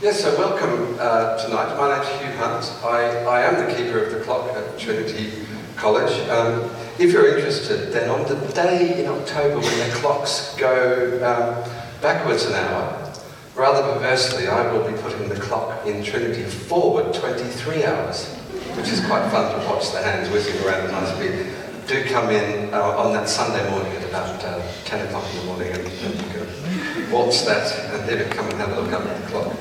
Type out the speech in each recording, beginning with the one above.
Yes, so welcome tonight. My name's Hugh Hunt. I am the keeper of the clock at Trinity College. If you're interested, then on the day in October when the clocks go backwards an hour, rather perversely, I will be putting the clock in Trinity forward 23 hours, which is quite fun to watch the hands whizzing around at high speed. Do come in on that Sunday morning at about 10 o'clock in the morning and you can watch that and then come and have a look up at the clock.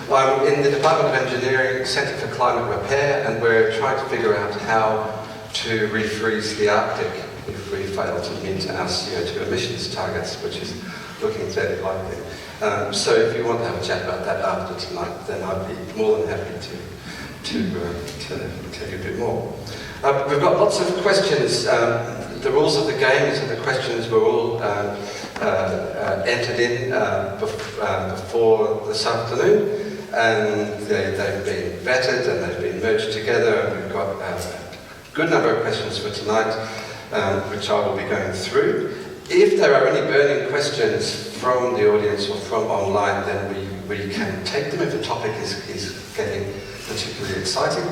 I'm in the Department of Engineering, Centre for Climate Repair, and we're trying to figure out how to refreeze the Arctic if we fail to meet our CO2 emissions targets, which is looking fairly likely. So if you want to have a chat about that after tonight, then I'd be more than happy to tell you a bit more. We've got lots of questions. The rules of the game is that the questions were all entered in before this afternoon, and they've been vetted and they've been merged together, and we've got a good number of questions for tonight, which I will be going through. If there are any burning questions from the audience or from online, then we can take them if the topic is getting particularly exciting.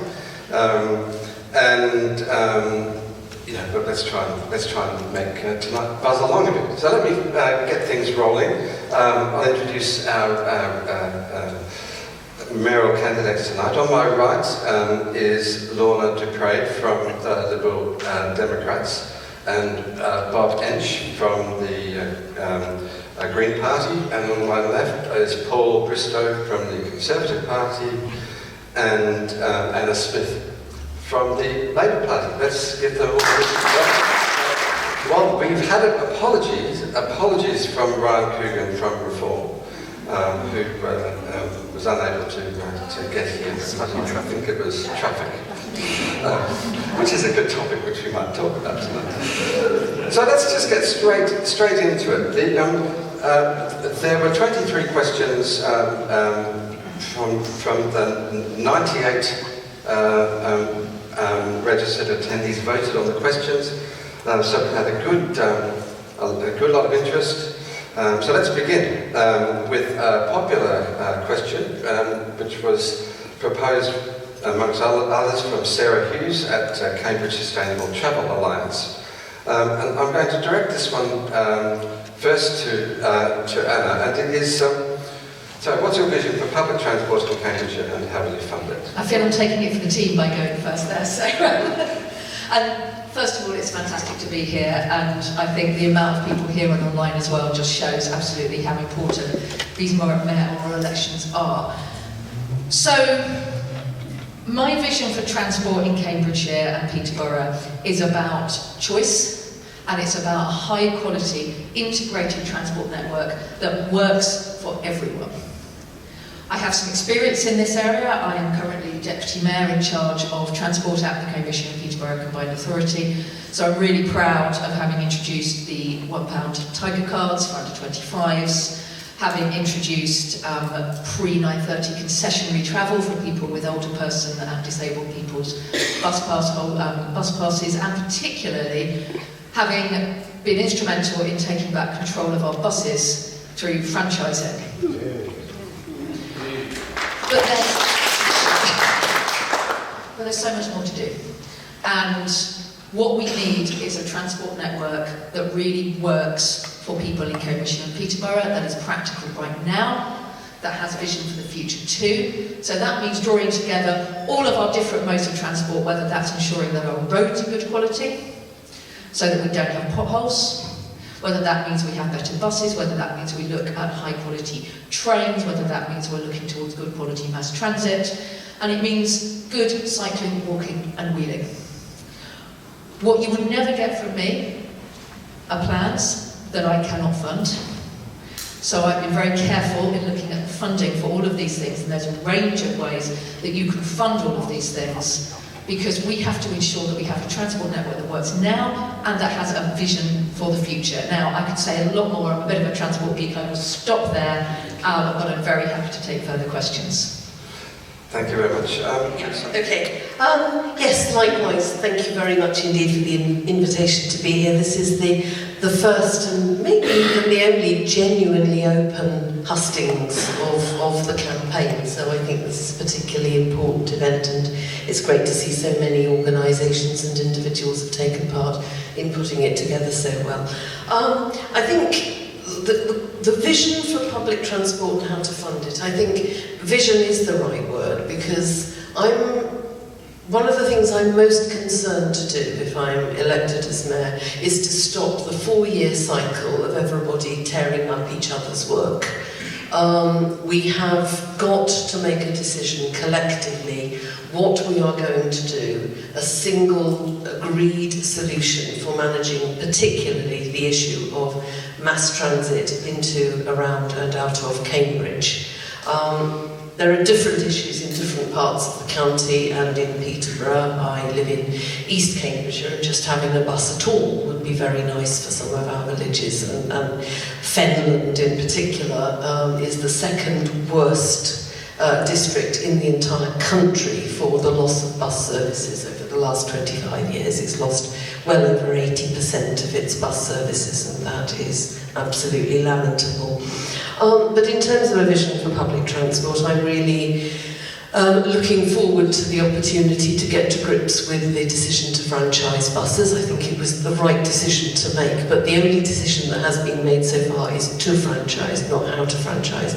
But let's try and make tonight buzz along a bit. So let me get things rolling. I'll introduce our mayoral candidates tonight. On my right is Lorna Dupre from the Liberal Democrats, and Bob Ensch from the Green Party, and on my left is Paul Bristow from the Conservative Party, and Anna Smith from the Labour Party. Let's give them all a well, we've had apologies from Ryan Coogan from Reform, who was unable to get here. I think it was traffic, which is a good topic which we might talk about tonight. So let's just get straight into it. There were 23 questions from the 98 registered attendees voted on the questions, so we had a good lot of interest. So let's begin with a popular question, which was proposed amongst others from Sarah Hughes at Cambridge Sustainable Travel Alliance. And I'm going to direct this one first to Anna, and it is so what's your vision for public transport in Cambridgeshire and how will you fund it? I feel I'm taking it for the team by going first there. So, and first of all, it's fantastic to be here, and I think the amount of people here and online as well just shows absolutely how important these mayoral elections are. So, my vision for transport in Cambridgeshire and Pboro is about choice, and it's about a high quality integrated transport network that works for everyone. I have some experience in this area. I am currently Deputy Mayor in charge of transport at the Cambridgeshire and Pboro Combined Authority, so I'm really proud of having introduced the £1 Tiger cards for under 25s, having introduced pre-9:30 concessionary travel for people with older person and disabled people's bus passes, and particularly having been instrumental in taking back control of our buses through franchising. But there's so much more to do. And what we need is a transport network that really works for people in Cambridgeshire and Pboro, that is practical right now, that has vision for the future too. So that means drawing together all of our different modes of transport, whether that's ensuring that our roads are good quality, so that we don't have potholes, whether that means we have better buses, whether that means we look at high quality trains, whether that means we're looking towards good quality mass transit, and it means good cycling, walking and wheeling. What you would never get from me are plans that I cannot fund. So I've been very careful in looking at the funding for all of these things, and there's a range of ways that you can fund all of these things, because we have to ensure that we have a transport network that works now and that has a vision for the future. Now, I could say a lot more, I'm a bit of a transport geek, I will stop there, but I'm very happy to take further questions. Thank you very much. Okay. Yes, likewise. Thank you very much indeed for the invitation to be here. This is the the first and maybe even the only genuinely open hustings of the campaign. So I think this is a particularly important event, and it's great to see so many organisations and individuals have taken part in putting it together so well. I think the vision for public transport and how to fund it, I think vision is the right word, because one of the things I'm most concerned to do if I'm elected as mayor is to stop the 4-year cycle of everybody tearing up each other's work. We have got to make a decision collectively what we are going to do, a single agreed solution for managing particularly the issue of mass transit into, around and out of Cambridge. There are different issues in different parts of the county and in Pboro. I live in East Cambridgeshire, and just having a bus at all would be very nice for some of our villages. And Fenland in particular is the second worst district in the entire country for the loss of bus services. Over the last 25 years, it's lost well over 80% of its bus services, and that is absolutely lamentable. But in terms of a vision for public transport, I'm really looking forward to the opportunity to get to grips with the decision to franchise buses. I think it was the right decision to make, but the only decision that has been made so far is to franchise, not how to franchise.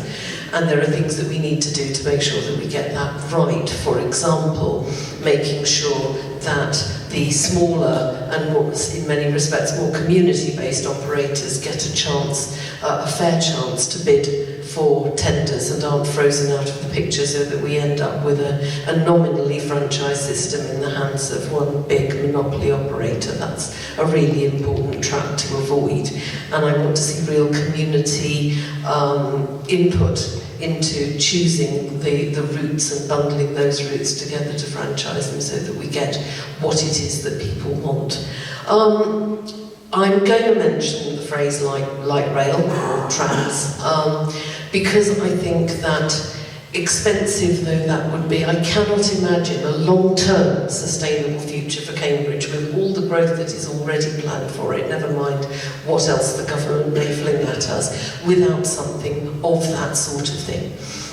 And there are things that we need to do to make sure that we get that right. For example, making sure that the smaller and more, in many respects more community-based operators get a chance, a fair chance to bid for tenders and aren't frozen out of the picture, so that we end up with a nominally franchise system in the hands of one big monopoly operator. That's a really important trap to avoid. And I want to see real community input into choosing the routes and bundling those routes together to franchise them, so that we get what it is that people want. I'm going to mention the phrase light rail or trams, because I think that, expensive though that would be, I cannot imagine a long-term sustainable future for Cambridge with all the growth that is already planned for it, never mind what else the government may fling at us, without something of that sort of thing.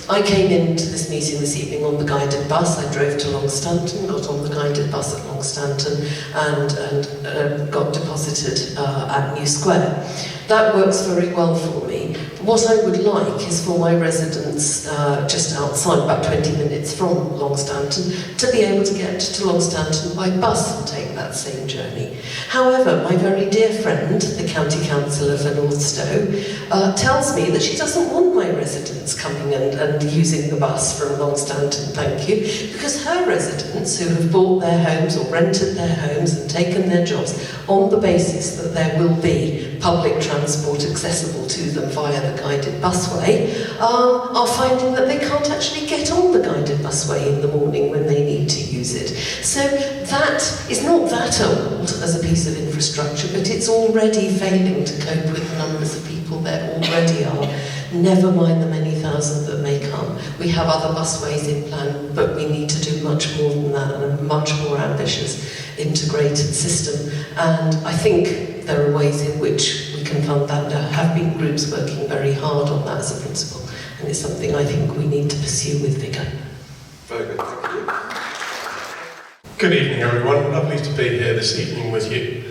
I came into this meeting this evening on the guided bus. I drove to Longstanton, got on the guided bus at Longstanton and got deposited at New Square. That works very well for me. What I would like is for my residents just outside, about 20 minutes from Longstanton, to be able to get to Longstanton by bus and take that same journey. However, my very dear friend, the County Councillor for Bristow, tells me that she doesn't want my residents coming and using the bus from Longstanton, thank you, because her residents who have bought their homes or rented their homes and taken their jobs on the basis that there will be public transport accessible to them via the guided busway, are finding that they can't actually get on the guided busway in the morning when they need to use it. So that is not that old as a piece of infrastructure, but it's already failing to cope with the numbers of people there already are, never mind the many thousand that may come. We have other busways in plan, but we need to do much more than that, and a much more ambitious integrated system. And I think there are ways in which we can fund that. There have been groups working very hard on that as a principle, and it's something I think we need to pursue with vigour. Very good, thank you. Good evening, everyone. Lovely to be here this evening with you.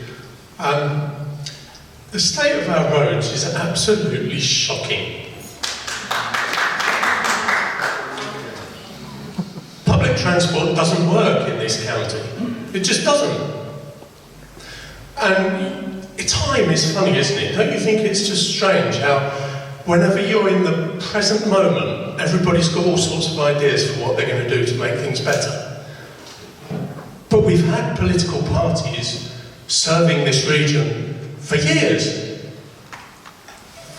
The state of our roads is absolutely shocking. Public transport doesn't work in this county. It just doesn't. And time is funny, isn't it? Don't you think it's just strange how whenever you're in the present moment, everybody's got all sorts of ideas for what they're going to do to make things better. But we've had political parties serving this region for years.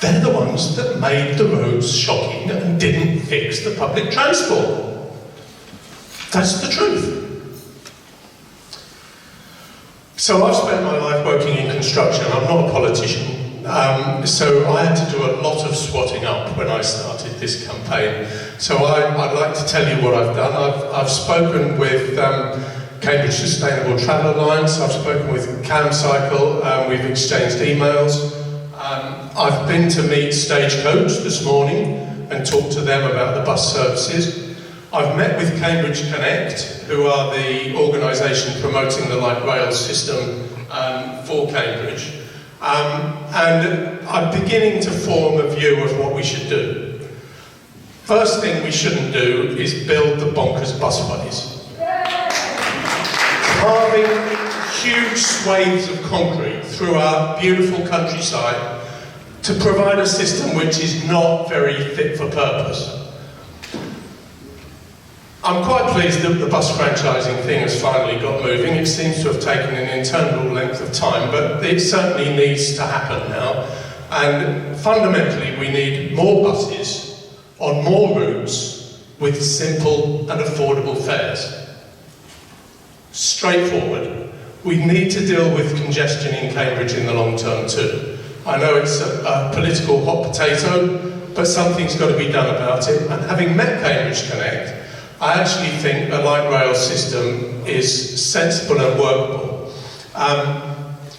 They're the ones that made the roads shocking and didn't fix the public transport. That's the truth. So I've spent my life working in construction. I'm not a politician, so I had to do a lot of swatting up when I started this campaign. So I'd like to tell you what I've done. I've spoken with Cambridge Sustainable Travel Alliance. I've spoken with Cambs, we've exchanged emails. I've been to meet Stagecoach this morning and talked to them about the bus services. I've met with Cambridge Connect, who are the organisation promoting the light rail system for Cambridge. And I'm beginning to form a view of what we should do. First thing we shouldn't do is build the bonkers busways. Carving huge swathes of concrete through our beautiful countryside to provide a system which is not very fit for purpose. I'm quite pleased that the bus franchising thing has finally got moving. It seems to have taken an internal length of time, but it certainly needs to happen now. And fundamentally, we need more buses on more routes with simple and affordable fares. Straightforward. We need to deal with congestion in Cambridge in the long term too. I know it's a political hot potato, but something's got to be done about it. And having met Cambridge Connect, I actually think a light rail system is sensible and workable.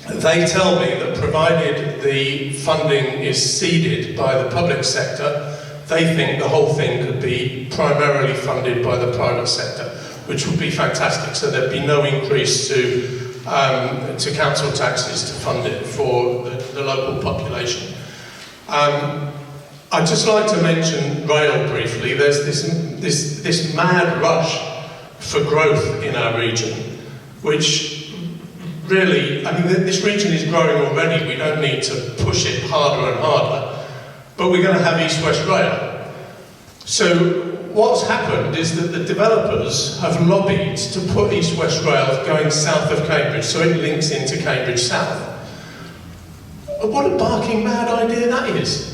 They tell me that provided the funding is seeded by the public sector, they think the whole thing could be primarily funded by the private sector, which would be fantastic. So there'd be no increase to council taxes to fund it for the local population. I'd just like to mention rail briefly. There's this mad rush for growth in our region, which really, I mean, this region is growing already. We don't need to push it harder and harder, but we're going to have East-West Rail. So what's happened is that the developers have lobbied to put East-West Rail going south of Cambridge, so it links into Cambridge South. What a barking mad idea that is.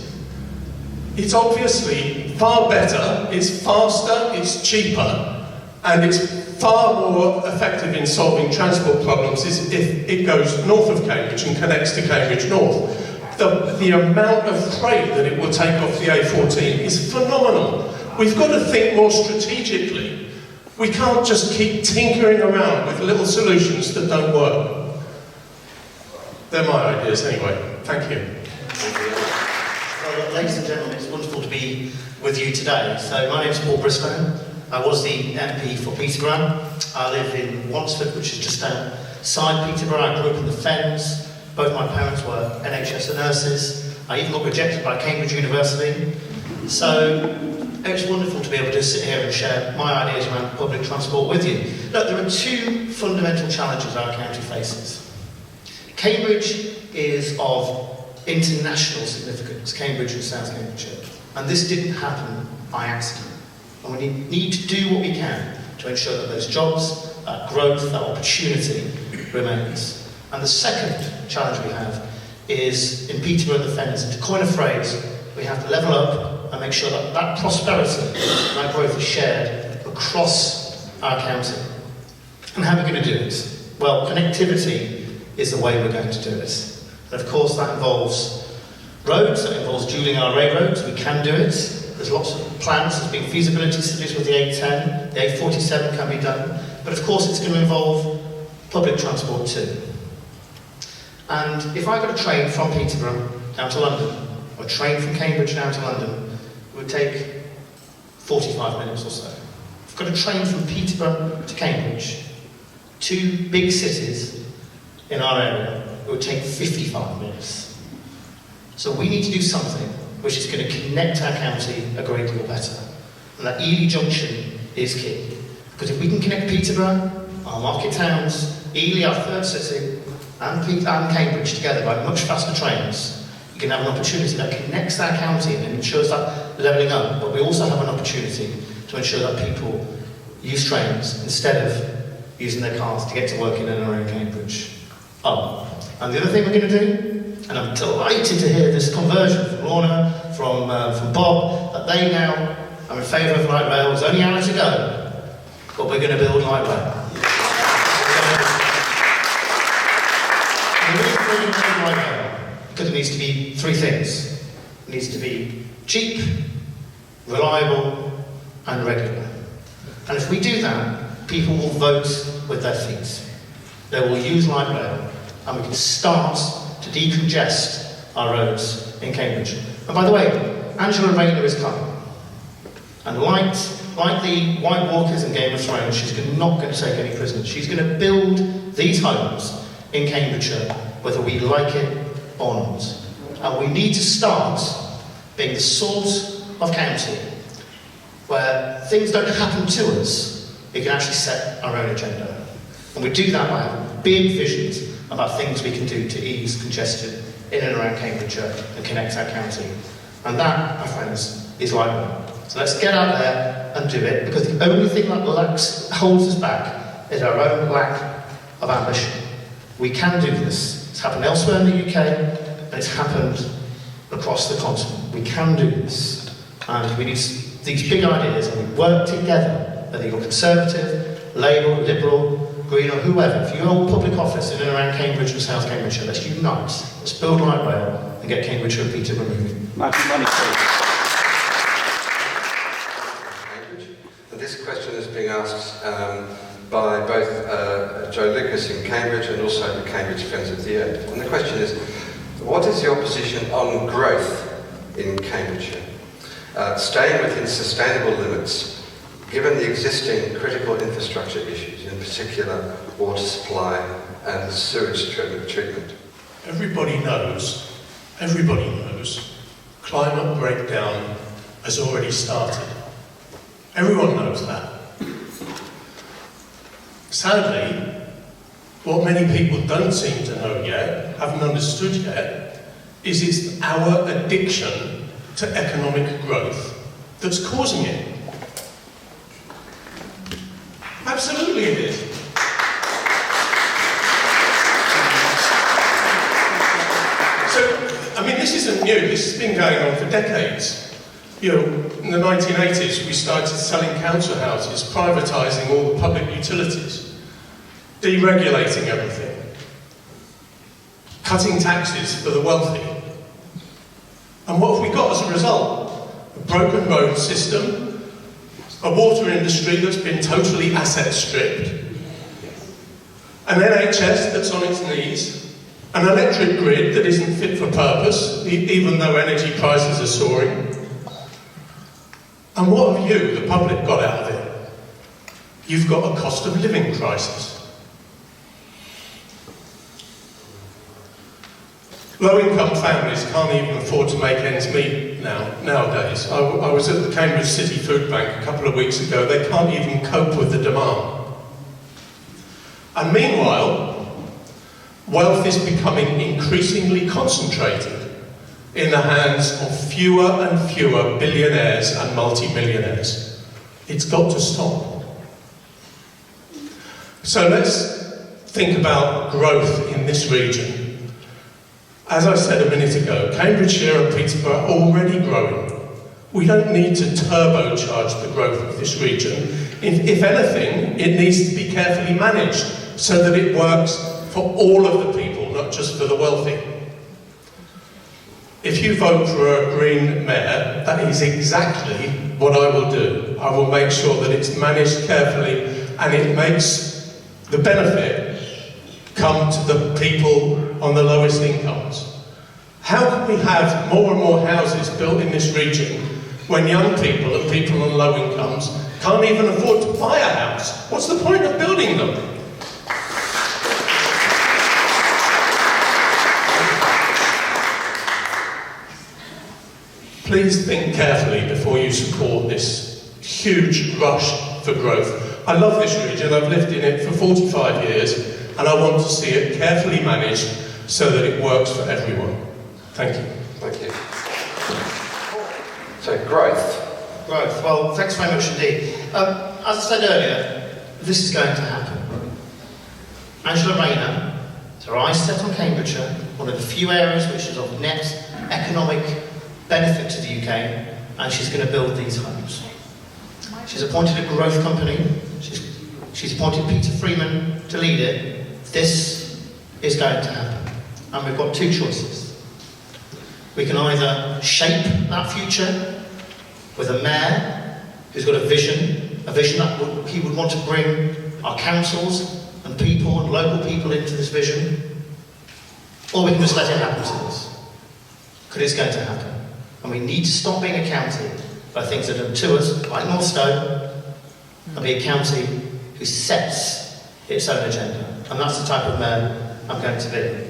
It's obviously far better, it's faster, it's cheaper, and it's far more effective in solving transport problems if it goes north of Cambridge and connects to Cambridge North. The amount of freight that it will take off the A14 is phenomenal. We've got to think more strategically. We can't just keep tinkering around with little solutions that don't work. They're my ideas anyway. Thank you. Well, ladies and gentlemen, it's wonderful to be with you today. So my name is Bristow. I was the MP for Pboro. I live in Wansford, which is just outside Pboro. I grew up in the Fens. Both my parents were NHS nurses. I even got rejected by Cambridge University. So it's wonderful to be able to sit here and share my ideas around public transport with you. Look, there are two fundamental challenges our county faces. Cambridge is of international significance, Cambridge and South Cambridgeshire. And this didn't happen by accident. And we need to do what we can to ensure that those jobs, that growth, that opportunity remains. And the second challenge we have is in Pboro and the Fens, and to coin a phrase, we have to level up and make sure that that prosperity and that growth is shared across our county. And how are we going to do it? Well, connectivity is the way we're going to do it. And of course that involves roads, that involves dualling our rail roads. We can do it. There's lots of plans, there's been feasibility studies with the A10, the A47 can be done. But of course it's going to involve public transport too. And if I got a train from Pboro down to London, or a train from Cambridge down to London, it would take 45 minutes or so. If I've got a train from Pboro to Cambridge, two big cities in our area, it would take 55 minutes. So we need to do something which is going to connect our county a great deal better. And that Ely Junction is key. Because if we can connect Pboro, our market towns, Ely, our third city, and Cambridge together by much faster trains, you can have an opportunity that connects our county and ensures that levelling up. But we also have an opportunity to ensure that people use trains instead of using their cars to get to work in and around Cambridge. Oh, and the other thing we're going to do, and I'm delighted to hear this conversion from Lorna, from Bob, that they now are in favour of light rail. There's only an hour to go, but we're going to build light rail. And the reason we're going to build light rail, because it needs to be three things. It needs to be cheap, reliable, and regular. And if we do that, people will vote with their feet. They will use light rail, and we can start to decongest our roads in Cambridge. And by the way, Angela Rayner is coming. And like the White Walkers in Game of Thrones, she's not going to take any prisoners. She's going to build these homes in Cambridgeshire, whether we like it or not. And we need to start being the sort of county where things don't happen to us, we can actually set our own agenda. And we do that by having big visions about things we can do to ease congestion in and around Cambridgeshire and connect our county. And that, my friends, is light rail. So let's get out there and do it, because the only thing that holds us back is our own lack of ambition. We can do this. It's happened elsewhere in the UK, and it's happened across the continent. We can do this. And we need these big ideas, and we work together, whether you're Conservative, Labour, Liberal, Green, or whoever. If you hold public office in and around Cambridge and South Cambridgeshire, let's unite. Let's build light rail and get Cambridgeshire and Peterborough moving. And this question is being asked by both Joe Lucas in Cambridge and also the Cambridge Friends at the End. And the question is, what is your position on growth in Cambridgeshire? Staying within sustainable limits, given the existing critical infrastructure issues, in particular water supply and sewage treatment. Everybody knows, climate breakdown has already started. Everyone knows that. Sadly, what many people don't seem to know yet, haven't understood yet, is it's our addiction to economic growth that's causing it. Absolutely it is. So, I mean, this isn't new. This has been going on for decades. You know, in the 1980s, we started selling council houses, privatising all the public utilities, deregulating everything, cutting taxes for the wealthy. And what have we got as a result? A broken road system, a water industry that's been totally asset stripped, an NHS that's on its knees, an electric grid that isn't fit for purpose, even though energy prices are soaring. And what have you, the public, got out of it? You've got a cost of living crisis. Low-income families can't even afford to make ends meet nowadays. I was at the Cambridge City Food Bank a couple of weeks ago. They can't even cope with the demand. And meanwhile, wealth is becoming increasingly concentrated in the hands of fewer and fewer billionaires and multi-millionaires. It's got to stop. So let's think about growth in this region. As I said a minute ago, Cambridgeshire and Peterborough are already growing. We don't need to turbocharge the growth of this region. If anything, it needs to be carefully managed so that it works for all of the people, not just for the wealthy. If you vote for a Green mayor, that is exactly what I will do. I will make sure that it's managed carefully and it makes the benefit come to the people on the lowest incomes. How can we have more and more houses built in this region when young people and people on low incomes can't even afford to buy a house? What's the point of building them? Please think carefully before you support this huge rush for growth. I love this region, I've lived in it for 45 years, and I want to see it carefully managed so that it works for everyone. Thank you. Thank you. So, growth. Growth. Well, thanks very much indeed. As I said earlier, this is going to happen. Angela Rayner, her eyes set on Cambridgeshire, one of the few areas which is of net economic benefit to the UK, and she's going to build these homes. She's appointed a growth company. She's appointed Peter Freeman to lead it. This is going to happen. And we've got two choices. We can either shape that future with a mayor who's got a vision a vision that he would want to bring our councils and people and local people into this vision, or we can just let it happen to us. Because it's going to happen. And we need to stop being a county by things that are done to us, like Northstowe, and be a county who sets its own agenda. And that's the type of mayor I'm going to be.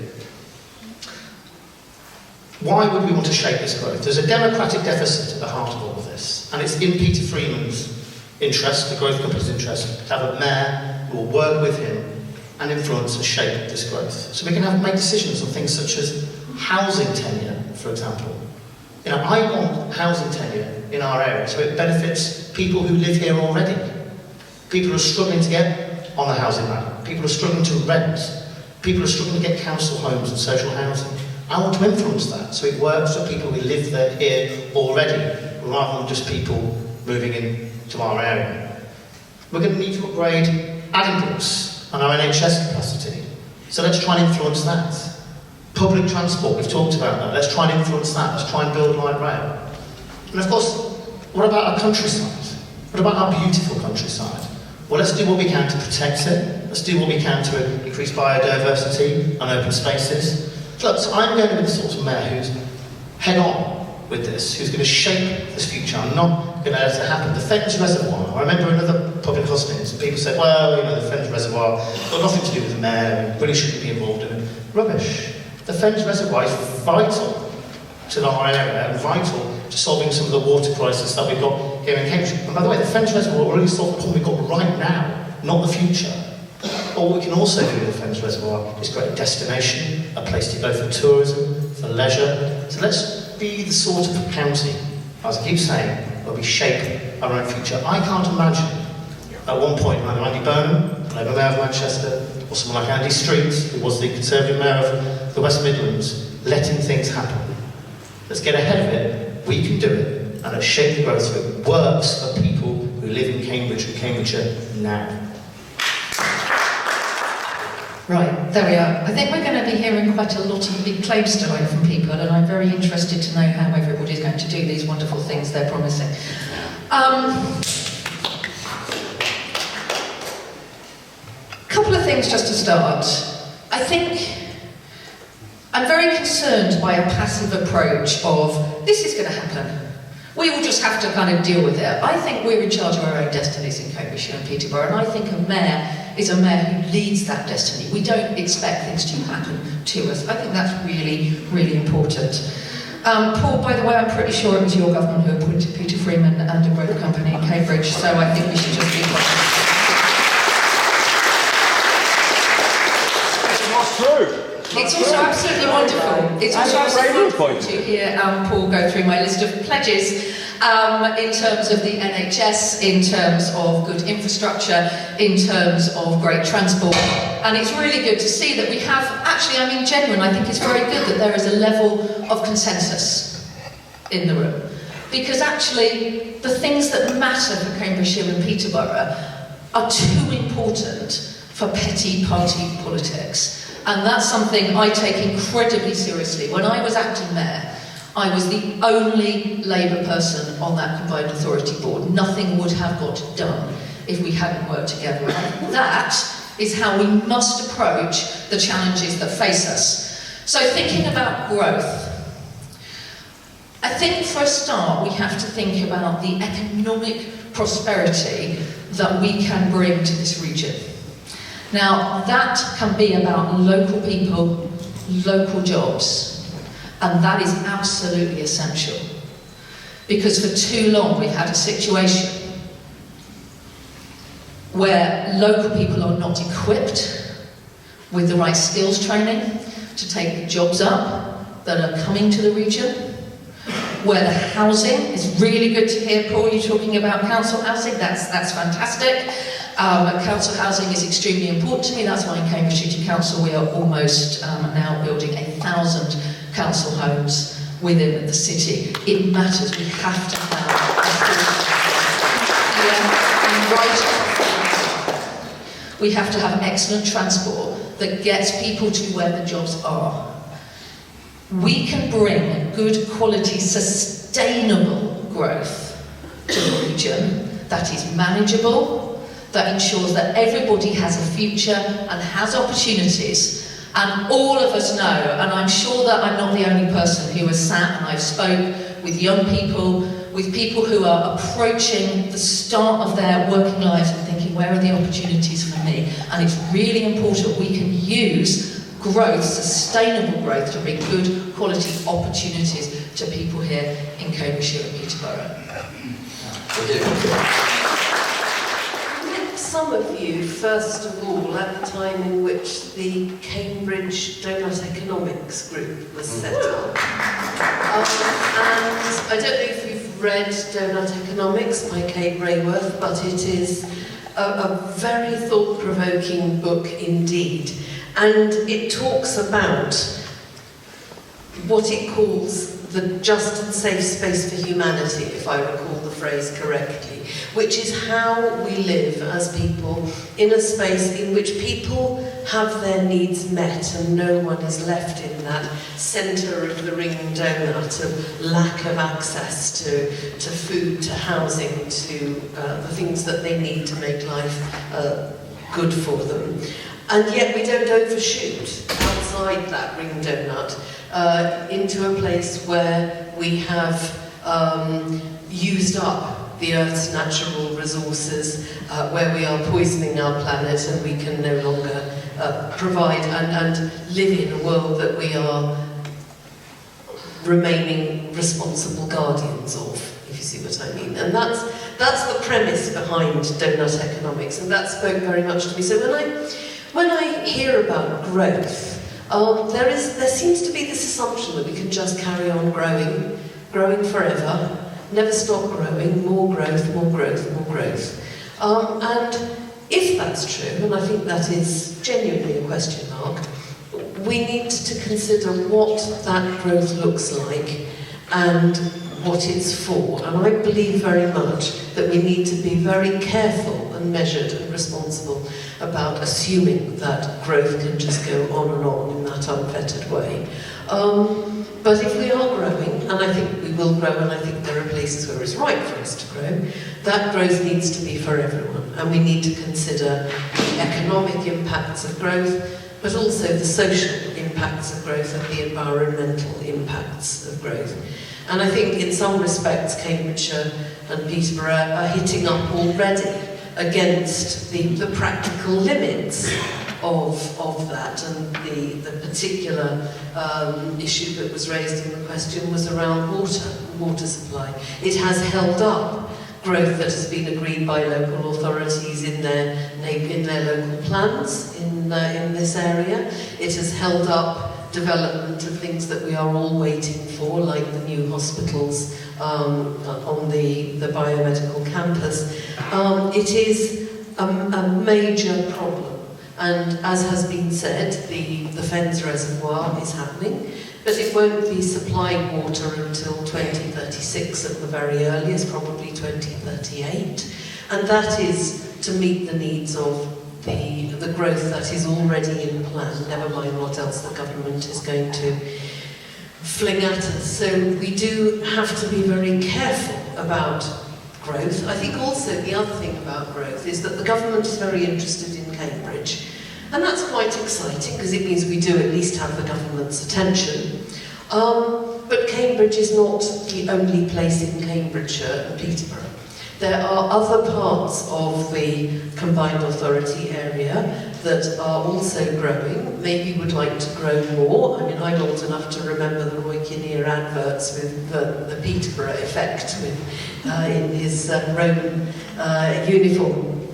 Why would we want to shape this growth? There's a democratic deficit at the heart of all of this, and it's in Peter Freeman's interest, the growth company's interest, to have a mayor who will work with him and influence and shape this growth. So we can make decisions on things such as housing tenure, for example. You know, I want housing tenure in our area so it benefits people who live here already. People who are struggling to get on the housing ladder. People who are struggling to rent. People who are struggling to get council homes and social housing. I want to influence that so it works for people who live there here already, rather than just people moving into our area. We're going to need to upgrade Addingbrooks and our NHS capacity. So let's try and influence that. Public transport, we've talked about that. Let's try and influence that. Let's try and build light rail. And of course, what about our countryside? What about our beautiful countryside? Well, let's do what we can to protect it. Let's do what we can to increase biodiversity and open spaces. So I'm going to be the sort of mayor who's head on with this, who's going to shape this future. I'm not going to let it happen. The Fens Reservoir, I remember another public hustings, people said, well, you know, the Fens Reservoir got nothing to do with the mayor, we really shouldn't be involved in it. Rubbish. The Fens Reservoir is vital to our area and vital to solving some of the water crisis that we've got here in Cambridge. And by the way, the Fens Reservoir will really solve the problem we've got right now, not the future. What we can also do with the Fens Reservoir is create a destination, a place to go for tourism, for leisure. So let's be the sort of county, as I keep saying, where we shape our own future. I can't imagine at one point either Andy Burnham, Labour Mayor of Manchester, or someone like Andy Street, who was the Conservative Mayor of the West Midlands, letting things happen. Let's get ahead of it, we can do it, and let's shape the growth so it works for people who live in Cambridge and Cambridgeshire now. Right, there we are. I think we're going to be hearing quite a lot of big claims tonight from people, and I'm very interested to know how everybody's going to do these wonderful things they're promising. Couple of things just to start. I think I'm very concerned by a passive approach of, this is going to happen. We will just have to kind of deal with it. I think we're in charge of our own destinies in Cambridgeshire and Pboro, and I think a mayor is a mayor who leads that destiny. We don't expect things to happen to us. I think that's really, really important. Paul, by the way, I'm pretty sure it was your government who appointed Peter Freeman and a growth company in Cambridge, so I think we should just be quiet. That's true. It's also absolutely wonderful. It's also absolutely wonderful to hear Paul go through my list of pledges in terms of the NHS, in terms of good infrastructure, in terms of great transport. And it's really good to see that we have, actually, I mean, genuine, I think it's very good that there is a level of consensus in the room. Because actually, the things that matter for Cambridgeshire and Pboro are too important for petty party politics. And that's something I take incredibly seriously. When I was acting mayor, I was the only Labour person on that combined authority board. Nothing would have got done if we hadn't worked together. And that is how we must approach the challenges that face us. So thinking about growth, I think for a start we have to think about the economic prosperity that we can bring to this region. Now, that can be about local people, local jobs, and that is absolutely essential. Because for too long we've had a situation where local people are not equipped with the right skills training to take the jobs up that are coming to the region, where the housing is really good to hear, Paul, you talking about council housing, that's fantastic. Council housing is extremely important to me. That's why in Cambridge City Council we are almost now building 1,000 council homes within the city. It matters. We have to have we have to have excellent transport that gets people to where the jobs are. We can bring good quality, sustainable growth to the region that is manageable, that ensures that everybody has a future and has opportunities. And all of us know, and I'm sure that I'm not the only person who has sat and I've spoke with young people, with people who are approaching the start of their working lives and thinking, where are the opportunities for me? And it's really important we can use growth, sustainable growth, to bring good quality opportunities to people here in Cambridgeshire and Peterborough. Some of you, first of all, at the time in which the Cambridge Donut Economics Group was set up. And I don't know if you've read Donut Economics by Kate Rayworth, but it is a very thought-provoking book indeed. And it talks about what it calls the just and safe space for humanity, if I recall the phrase correctly, which is how we live as people in a space in which people have their needs met and no one is left in that centre of the ring donut of lack of access to food, to housing, to the things that they need to make life good for them. And yet we don't overshoot outside that ring donut into a place where we have used up the Earth's natural resources, where we are poisoning our planet and we can no longer provide and live in a world that we are remaining responsible guardians of, if you see what I mean. And that's the premise behind donut economics, and that spoke very much to me. So when I hear about growth, there seems to be this assumption that we can just carry on growing forever, never stop growing, more growth, more growth, more growth. And if that's true, and I think that is genuinely a question mark, we need to consider what that growth looks like and what it's for. And I believe very much that we need to be very careful and measured and responsible about assuming that growth can just go on and on in that unfettered way. But if we are growing, and I think we will grow, and I think there are places where it's right for us to grow, that growth needs to be for everyone. And we need to consider the economic impacts of growth, but also the social impacts of growth and the environmental impacts of growth. And I think in some respects, Cambridgeshire and Peterborough are hitting up already against the practical limits of that. And the particular issue that was raised in the question was around water supply. It has held up growth that has been agreed by local authorities in their local plans in this area. It has held up development of things that we are all waiting for, like the new hospitals on the biomedical campus. It is a major problem, and as has been said, the Fens Reservoir is happening, but it won't be supplying water until 2036 at the very earliest, probably 2038, and that is to meet the needs of the growth that is already in plan, never mind what else the government is going to fling at us. So we do have to be very careful about growth. I think also the other thing about growth is that the government is very interested in Cambridge, and that's quite exciting because it means we do at least have the government's attention. But Cambridge is not the only place in Cambridgeshire and Peterborough. There are other parts of the combined authority area that are also growing, maybe would like to grow more. I mean, I'm old enough to remember the Roy Kinnear adverts with the Peterborough effect in his Roman uniform.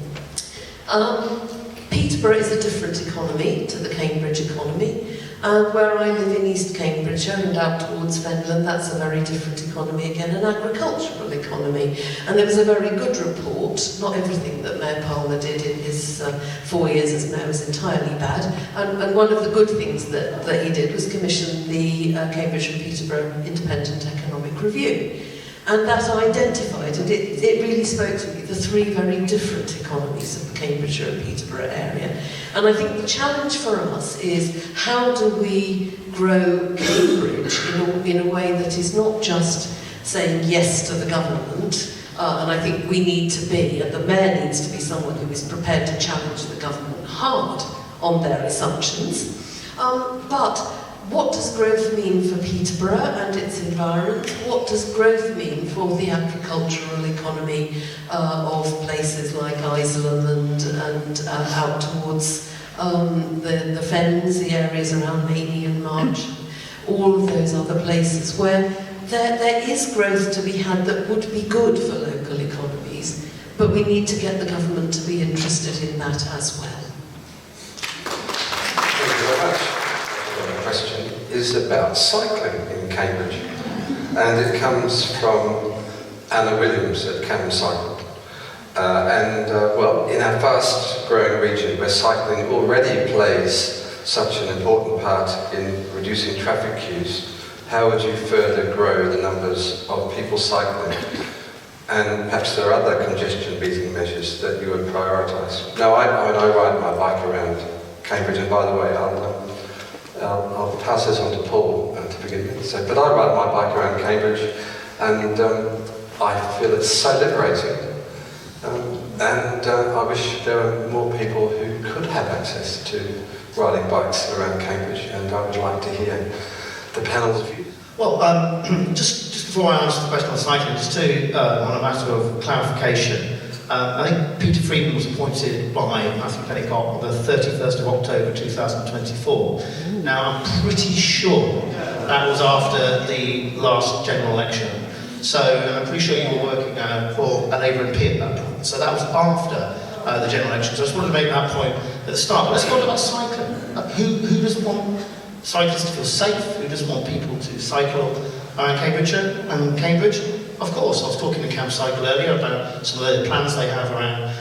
Peterborough is a different economy to the Cambridge economy. And where I live in East Cambridgeshire and out towards Fenland, that's a very different economy again, an agricultural economy. And there was a very good report, not everything that Mayor Palmer did in his 4 years as mayor was entirely bad, and one of the good things that he did was commission the Cambridge and Peterborough Independent Economic Review. And that identified, and it really spoke to me, the three very different economies of the Cambridgeshire and Peterborough area. And I think the challenge for us is how do we grow Cambridge in a way that is not just saying yes to the government, And I think we need to be, and the Mayor needs to be someone who is prepared to challenge the government hard on their assumptions. But what does growth mean for Peterborough and its environs? What does growth mean for the agricultural economy of places like Isleham and out towards the Fens, the areas around Maney and March, all of those other places where there is growth to be had that would be good for local economies, but we need to get the government to be interested in that as well. Thank you very much. The question is about cycling in Cambridge, and it comes from Anna Williams at Cambs Cycle. Well, in our fast-growing region where cycling already plays such an important part in reducing traffic queues, how would you further grow the numbers of people cycling? And perhaps there are other congestion-beating measures that you would prioritise. Now, I ride my bike around Cambridge, and by the way, I'll pass this on to Paul to begin with. But I ride my bike around Cambridge, and I feel it's so liberating. I wish there were more people who could have access to riding bikes around Cambridge, and I would like to hear the panel's view. Well, just before I answer the question on cycling, just to, on a matter of clarification, I think Peter Freeman was appointed by Matthew Pennicott on the 31st of October 2024. Now, I'm pretty sure that was after the last general election. So, I'm pretty sure you were working for a Labour MP at that point. So that was after the general election. So I just wanted to make that point at the start. But let's talk about cycling. Who doesn't want cyclists to feel safe? Who doesn't want people to cycle around Cambridge? Of course, I was talking to Cambs Cycle earlier about some of the plans they have around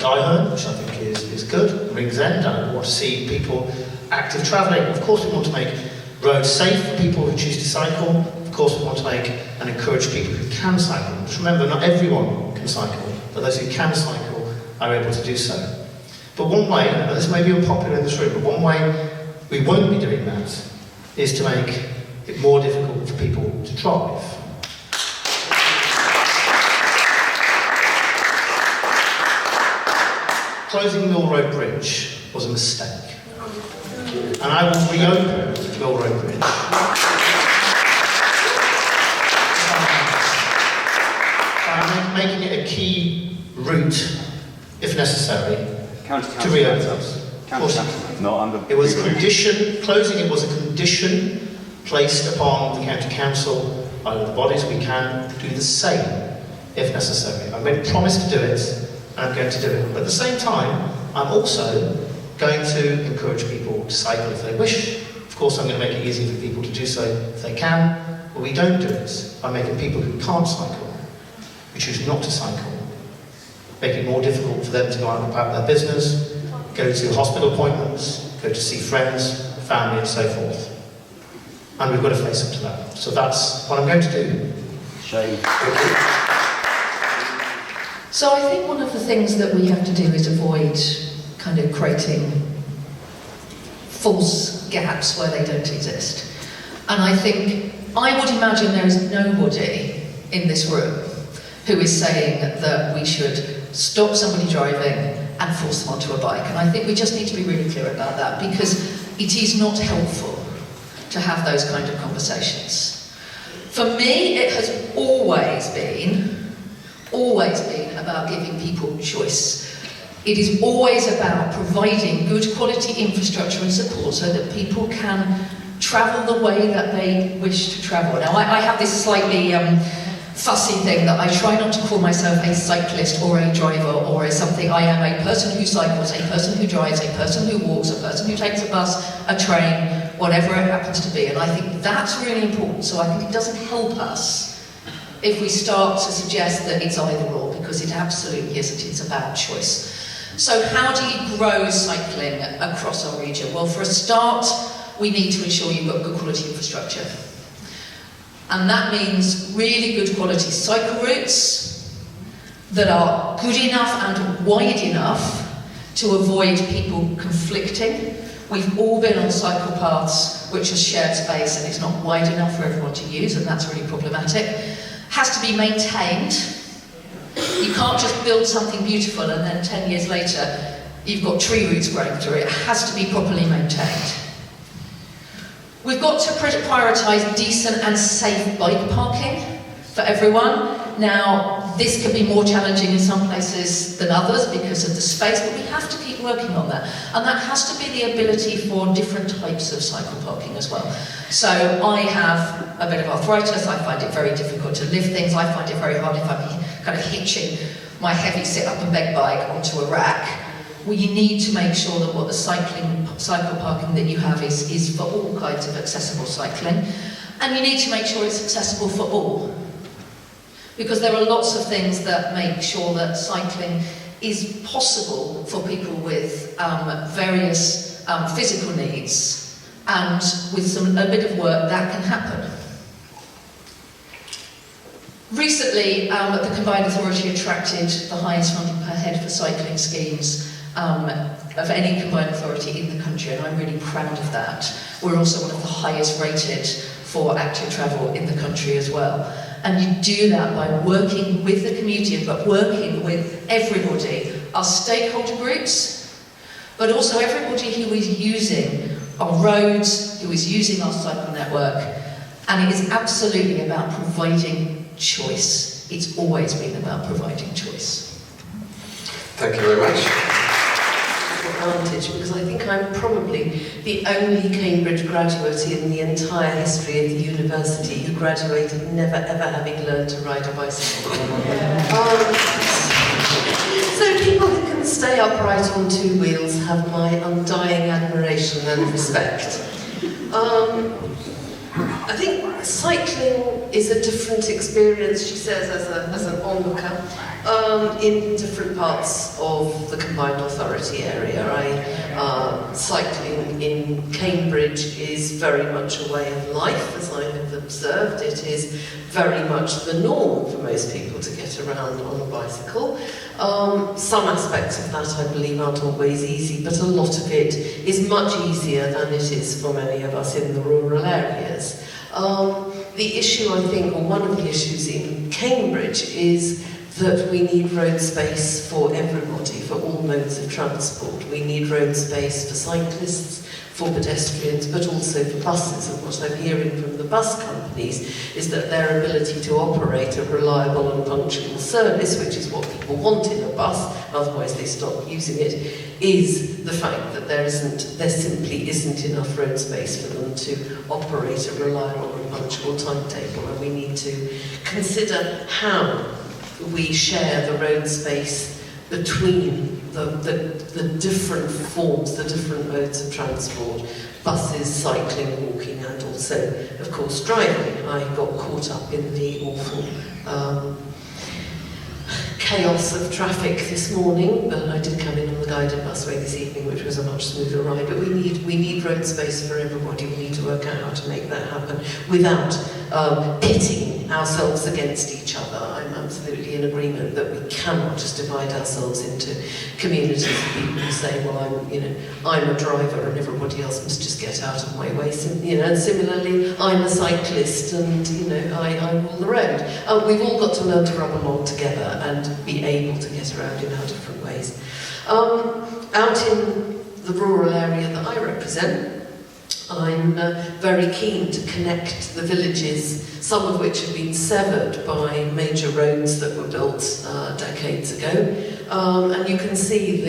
Guyherne, which I think is good, Rings End. I want to see people active travelling. Of course, we want to make roads safe for people who choose to cycle. Of course, we want to make and encourage people who can cycle. Just remember, not everyone can cycle, but those who can cycle are able to do so. But one way, and this may be unpopular in this room, but one way we won't be doing that is to make it more difficult for people to drive. Closing Mill Road Bridge was a mistake. And I will reopen Mill Road Bridge. By making it a key route, if necessary, to reopen it. It was a condition, closing it was a condition placed upon the county council by the bodies. We can do the same if necessary. I've made a promise to do it, and I'm going to do it. But at the same time, I'm also going to encourage people to cycle if they wish. Of course, I'm going to make it easy for people to do so if they can, but we don't do it by making people who can't cycle, who choose not to cycle, make it more difficult for them to go out about their business, go to hospital appointments, go to see friends, family, and so forth. And we've got to face up to that. So that's what I'm going to do. Shame. So I think one of the things that we have to do is avoid kind of creating false gaps where they don't exist. And I think, I would imagine there is nobody in this room who is saying that we should stop somebody driving and force them onto a bike. And I think we just need to be really clear about that, because it is not helpful to have those kind of conversations. For me, it has always been about giving people choice. It is always about providing good quality infrastructure and support so that people can travel the way that they wish to travel. Now, I have this slightly fussy thing that I try not to call myself a cyclist or a driver or a something. I am a person who cycles, a person who drives, a person who walks, a person who takes a bus, a train, whatever it happens to be. And I think that's really important. So I think it doesn't help us if we start to suggest that it's either or, because it absolutely isn't. It's about choice. So how do you grow cycling across our region? Well, for a start, we need to ensure you've got good quality infrastructure. And that means really good quality cycle routes that are good enough and wide enough to avoid people conflicting. We've all been on cycle paths which are shared space and it's not wide enough for everyone to use, and that's really problematic. has to be maintained. You can't just build something beautiful and then 10 years later you've got tree roots growing through it. It has to be properly maintained. We've got to prioritise decent and safe bike parking for everyone. Now, this can be more challenging in some places than others because of the space, but we have to keep working on that. And that has to be the ability for different types of cycle parking as well. So I have a bit of arthritis, I find it very difficult to lift things, I find it very hard if I'm kind of hitching my heavy sit-up and beg bike onto a rack. Well, you need to make sure that what the cycle parking that you have is for all kinds of accessible cycling. And you need to make sure it's accessible for all. Because there are lots of things that make sure that cycling is possible for people with various physical needs, and with a bit of work that can happen. Recently, the Combined Authority attracted the highest funding per head for cycling schemes of any combined authority in the country, and I'm really proud of that. We're also one of the highest rated for active travel in the country as well. And you do that by working with the community, but working with everybody, our stakeholder groups, but also everybody who is using our roads, who is using our cycle network. And it is absolutely about providing choice. It's always been about providing choice. Thank you very much. Advantage, because I think I'm probably the only Cambridge graduate in the entire history of the university who graduated never ever having learned to ride a bicycle. So people who can stay upright on two wheels have my undying admiration and respect. I think cycling is a different experience, she says, as an onlooker, in different parts of the Combined Authority area. Cycling in Cambridge is very much a way of life, as I have observed. It is very much the norm for most people to get around on a bicycle. Some aspects of that, I believe, aren't always easy, but a lot of it is much easier than it is for many of us in the rural areas. The issue, I think, or one of the issues in Cambridge is that we need road space for everybody, for all modes of transport. We need road space for cyclists, for pedestrians, but also for buses. And what I'm hearing from the bus companies is that their ability to operate a reliable and punctual service, which is what people want in a bus, otherwise they stop using it, is the fact that there simply isn't enough road space for them to operate a reliable and punctual timetable. And we need to consider how we share the road space between the different forms, the different modes of transport, buses, cycling, walking, and also, of course, driving. I got caught up in the awful chaos of traffic this morning, but I did come in on the guided busway this evening, which was a much smoother ride. But we need road space for everybody. We need to work out how to make that happen without pitting ourselves against each other. I'm absolutely in agreement that we cannot just divide ourselves into communities of people who say, well, I'm a driver and everybody else must just get out of my way. And similarly, I'm a cyclist and I rule the road. We've all got to learn to rub along together and be able to get around in our different ways. Out in the rural area that I represent, I'm very keen to connect the villages, some of which have been severed by major roads that were built decades ago. And you can see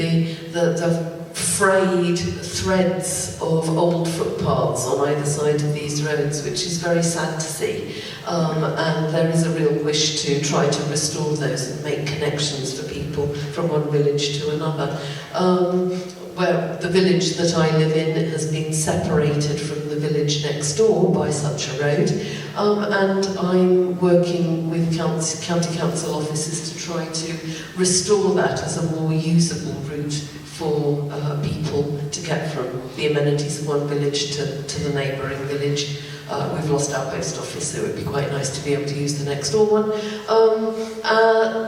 the frayed threads of old footpaths on either side of these roads, which is very sad to see. And there is a real wish to try to restore those and make connections for people from one village to another. Where the village that I live in has been separated from the village next door by such a road, and I'm working with county council officers to try to restore that as a more usable route for people to get from the amenities of one village to the neighbouring village. we've lost our post office, so it would be quite nice to be able to use the next door one.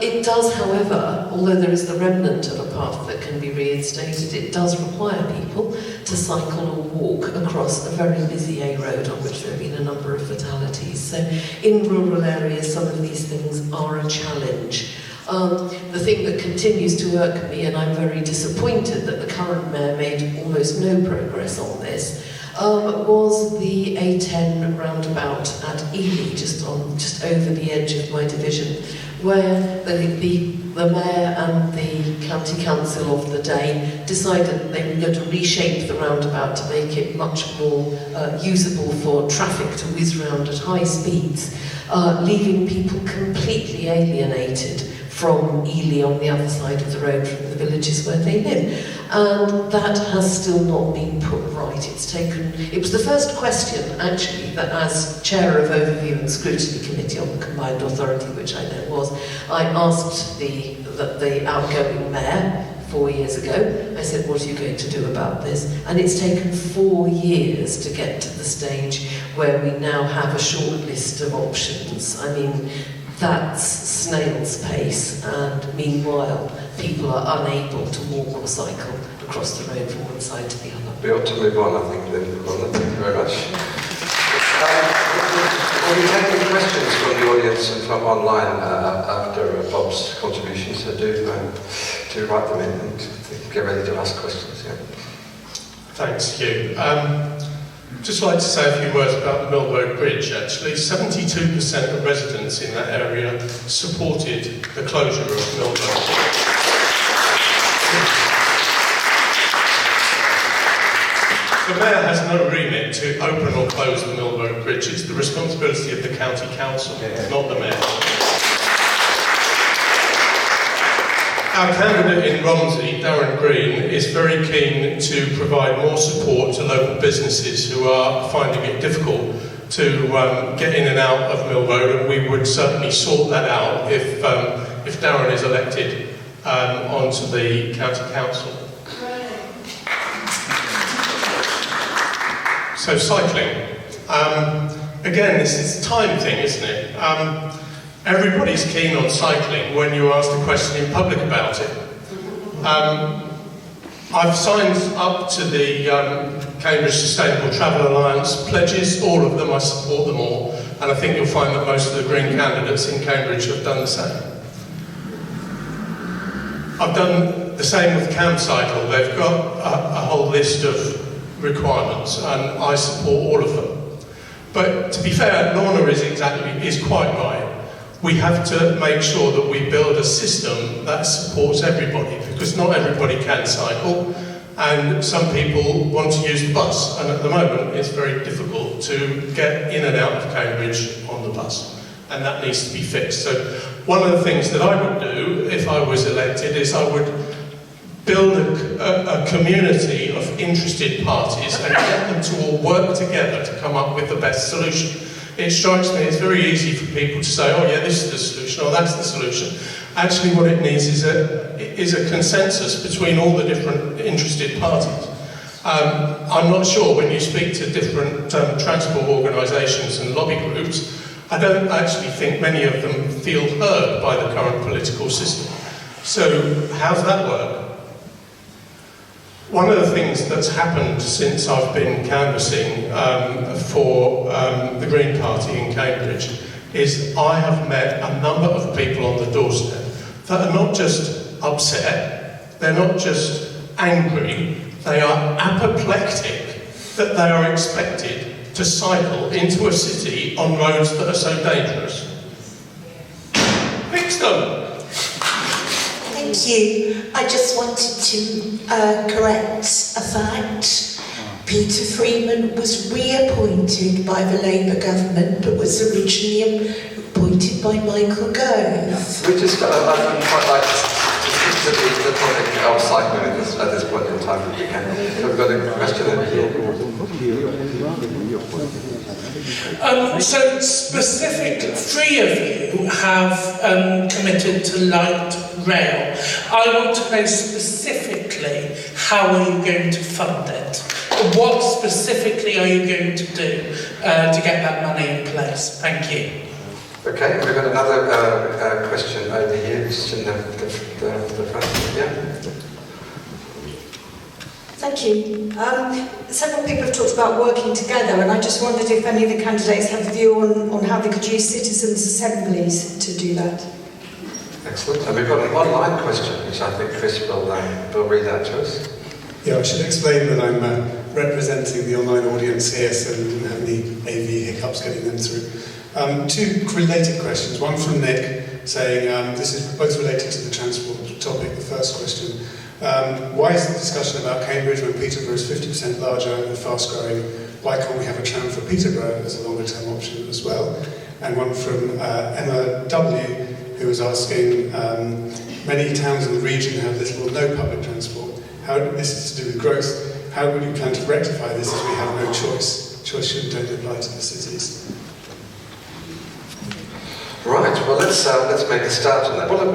It does, however, although there is the remnant of a path that can be reinstated, it does require people to cycle or walk across a very busy A road on which there have been a number of fatalities. So in rural areas, some of these things are a challenge. The thing that continues to irk me, and I'm very disappointed that the current mayor made almost no progress on this, was the A10 roundabout at Ely, just over the edge of my division, where the mayor and the county council of the day decided that they were going to reshape the roundabout to make it much more usable for traffic to whiz round at high speeds, leaving people completely alienated from Ely on the other side of the road from the villages where they live. And that has still not been put right. It was the first question, actually, that as Chair of Overview and Scrutiny Committee on the Combined Authority, which I then was, I asked the outgoing mayor 4 years ago. I said, what are you going to do about this? And it's taken 4 years to get to the stage where we now have a short list of options. I mean, that's snail's pace, and meanwhile, people are unable to walk or cycle across the road from one side to the other. We ought to move on, I think, then, Lorna. Thank you very much. We'll be taking questions from the audience and from online after Bob's contribution, so do write them in and get ready to ask questions. Yeah. Thanks, Hugh. Just like to say a few words about the Mill Road Bridge, actually. 72% of residents in that area supported the closure of Mill Road. The mayor has no remit to open or close the Mill Road Bridge. It's the responsibility of the county council, not the mayor. Our candidate in Romsey, Darren Green, is very keen to provide more support to local businesses who are finding it difficult to get in and out of Mill Road, and we would certainly sort that out if Darren is elected onto the county council. So cycling. Again, this is a time thing, isn't it? Everybody's keen on cycling when you ask the question in public about it. I've signed up to the Cambridge Sustainable Travel Alliance pledges, all of them, I support them all, and I think you'll find that most of the Green candidates in Cambridge have done the same. I've done the same with Cambs Cycle. They've got a whole list of requirements, and I support all of them. But to be fair, Lorna is quite right. We have to make sure that we build a system that supports everybody, because not everybody can cycle, and some people want to use the bus, and at the moment it's very difficult to get in and out of Cambridge on the bus, and that needs to be fixed. So one of the things that I would do if I was elected is I would build a community of interested parties and get them to all work together to come up with the best solution. It strikes me it's very easy for people to say, oh yeah, this is the solution, or that's the solution. Actually what it needs is a consensus between all the different interested parties. I'm not sure when you speak to different transport organisations and lobby groups, I don't actually think many of them feel heard by the current political system. So how's that work? One of the things that's happened since I've been canvassing for the Green Party in Cambridge is I have met a number of people on the doorstep that are not just upset, they're not just angry, they are apoplectic that they are expected to cycle into a city on roads that are so dangerous. Fix them! Thank you. I just wanted to correct a fact. Peter Freeman was reappointed by the Labour government, but was originally appointed by Michael Gove. We just, I'd quite like to keep the topic of cycling at this point in time if we can. So we've got a question over here. So specifically, 3 of you have committed to light rail. I want to know specifically how are you going to fund it? What specifically are you going to do to get that money in place? Thank you. Okay, we've got another question over here, just in the front. Yeah. Thank you. Several people have talked about working together, and I just wondered if any of the candidates have a view on how they could use citizens' assemblies to do that. Excellent. And we've got an online question, which I think Chris will read out to us. Yeah, I should explain that I'm representing the online audience here, so we didn't have any AV hiccups getting them through. Two related questions. One from Nick, saying this is both related to the transport topic. The first question. Why is the discussion about Cambridge when Peterborough is 50% larger and fast growing? Why can't we have a tram for Peterborough as a longer term option as well? And one from Emma W, who was asking, many towns in the region have little or no public transport. This is to do with growth. How would you plan to rectify this as we have no choice? Choice shouldn't only apply to the cities. Right, well let's make a start on that. Well,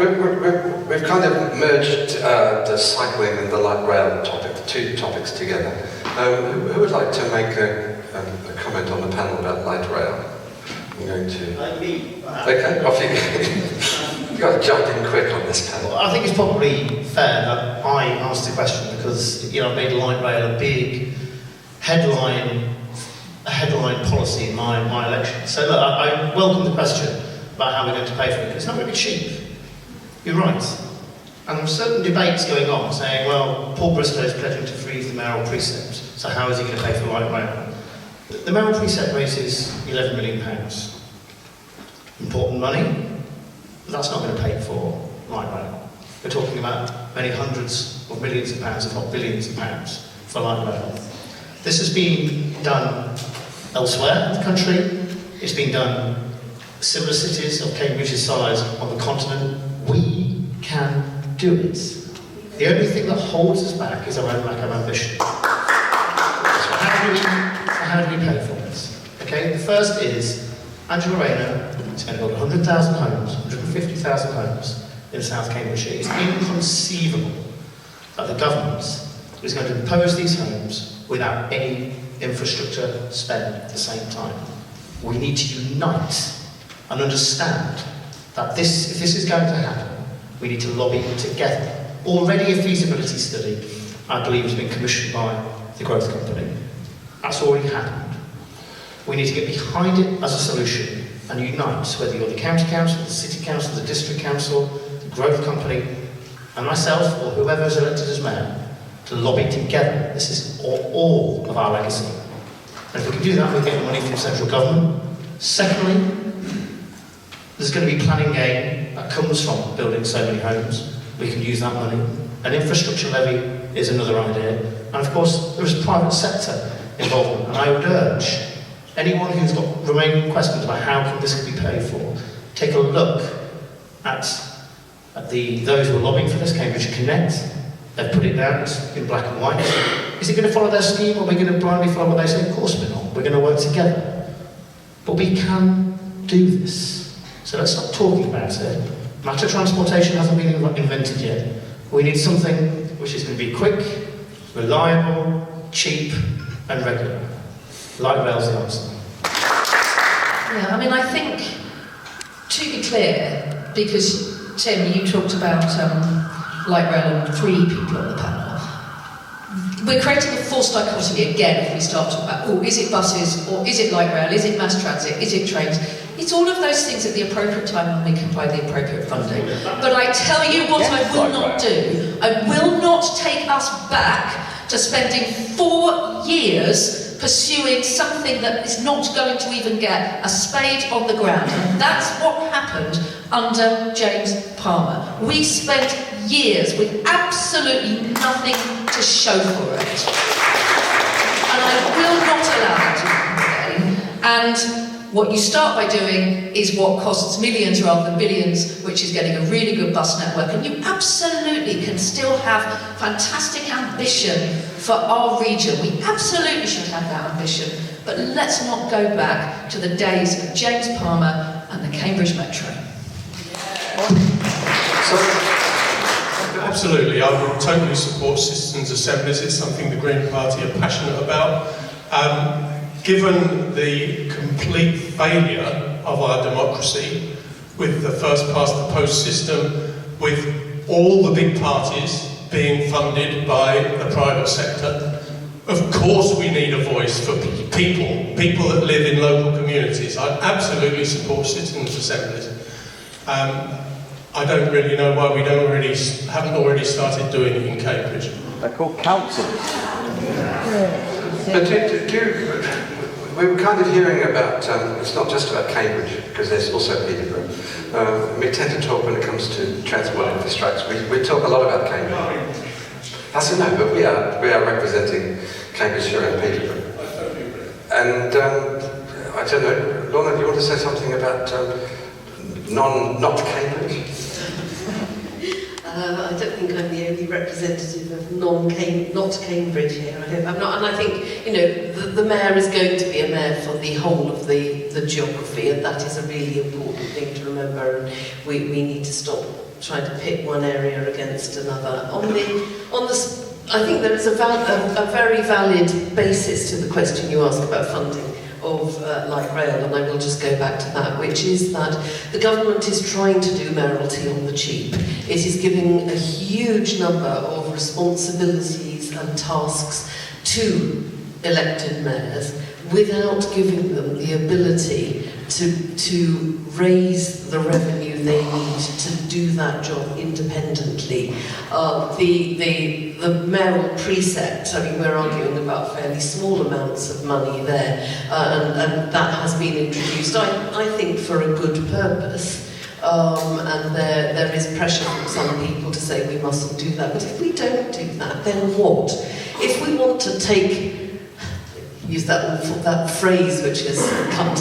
we've kind of merged the cycling and the light rail topic, the two topics together. Who would like to make a comment on the panel about light rail? I'm going to... Me. Okay, off you go. You've got to jump in quick on this panel. Well, I think it's probably fair that I asked the question because, I made light rail a big headline policy in my election. So look, I welcome the question about how we're going to pay for it. It's not going to be cheap. You're right. And there are certain debates going on saying, well, Paul Bristow is pledging to freeze the mayoral precept, so how is he going to pay for light rail? The mayoral precept raises £11 million. Important money, but that's not going to pay for light rail. We're talking about many hundreds of millions of pounds, if not billions of pounds, for light rail. This has been done elsewhere in the country. It's been done similar cities of Cambridge's size on the continent. We can do it. The only thing that holds us back is our own lack of ambition. So how do we pay for this? Okay, the first is Angela Rayner is going to build 100,000 homes, 150,000 homes in South Cambridgeshire. It's inconceivable that the government is going to impose these homes without any infrastructure spend at the same time. We need to unite and understand that if this is going to happen, we need to lobby together. Already a feasibility study, I believe, has been commissioned by the Growth Company. That's already happened. We need to get behind it as a solution and unite, whether you're the county council, the city council, the district council, the Growth Company, and myself, or whoever is elected as mayor, to lobby together. This is all of our legacy. And if we can do that, we'll get money from central government. Secondly, there's going to be planning gain that comes from building so many homes. We can use that money. An infrastructure levy is another idea. And of course, there is private sector involvement. And I would urge anyone who's got remaining questions about how this can be paid for, take a look at those who are lobbying for this, Cambridge Connect. They've put it down in black and white. Is it going to follow their scheme, or are we going to blindly follow what they say? Of course we're not. We're going to work together. But we can do this. So let's stop talking about it. Matter transportation hasn't been invented yet. We need something which is going to be quick, reliable, cheap, and regular. Light rail's the answer. Yeah, I think, to be clear, because Tim, you talked about light rail and 3 people on the panel. We're creating a false dichotomy again if we start talking about, is it buses, or is it light rail, is it mass transit, is it trains? It's all of those things at the appropriate time when we can apply the appropriate funding. But I tell you what I will not do. I will not take us back to spending 4 years pursuing something that is not going to even get a spade on the ground. And that's what happened under James Palmer. We spent years with absolutely nothing to show for it. And I will not allow that to happen again. And what you start by doing is what costs millions rather than billions, which is getting a really good bus network. And you absolutely can still have fantastic ambition for our region. We absolutely should have that ambition. But let's not go back to the days of James Palmer and the Cambridge Metro. So, Absolutely, I would totally support citizens' assemblies. It's something the Green Party are passionate about. Given the complete failure of our democracy with the first past the post system, with all the big parties being funded by the private sector, of course we need a voice for people that live in local communities. I absolutely support citizens' assemblies. I don't really know why we haven't already started doing it in Cambridge. They're called councils. But we were kind of hearing about, it's not just about Cambridge, because there's also Peterborough. We tend to talk when it comes to transport infrastructure. We talk a lot about Cambridge. I said no, but we are representing Cambridgeshire and Peterborough. And I don't know, Lorna, do you want to say something about not Cambridge? I don't think I'm the only representative of not Cambridge here. I hope I'm not. And I think, you know, the mayor is going to be a mayor for the whole of the geography, and that is a really important thing to remember. And we need to stop trying to pit one area against another. I think there is a very valid basis to the question you ask about funding of light rail, and I will just go back to that, which is that the government is trying to do mayoralty on the cheap. It is giving a huge number of responsibilities and tasks to elected mayors without giving them the ability to raise the revenue they need to do that job independently. The mayoral precept, I mean, we're arguing about fairly small amounts of money there, and that has been introduced, I think, for a good purpose. And there is pressure from some people to say we mustn't do that. But if we don't do that, then what? If we want to use that phrase which has come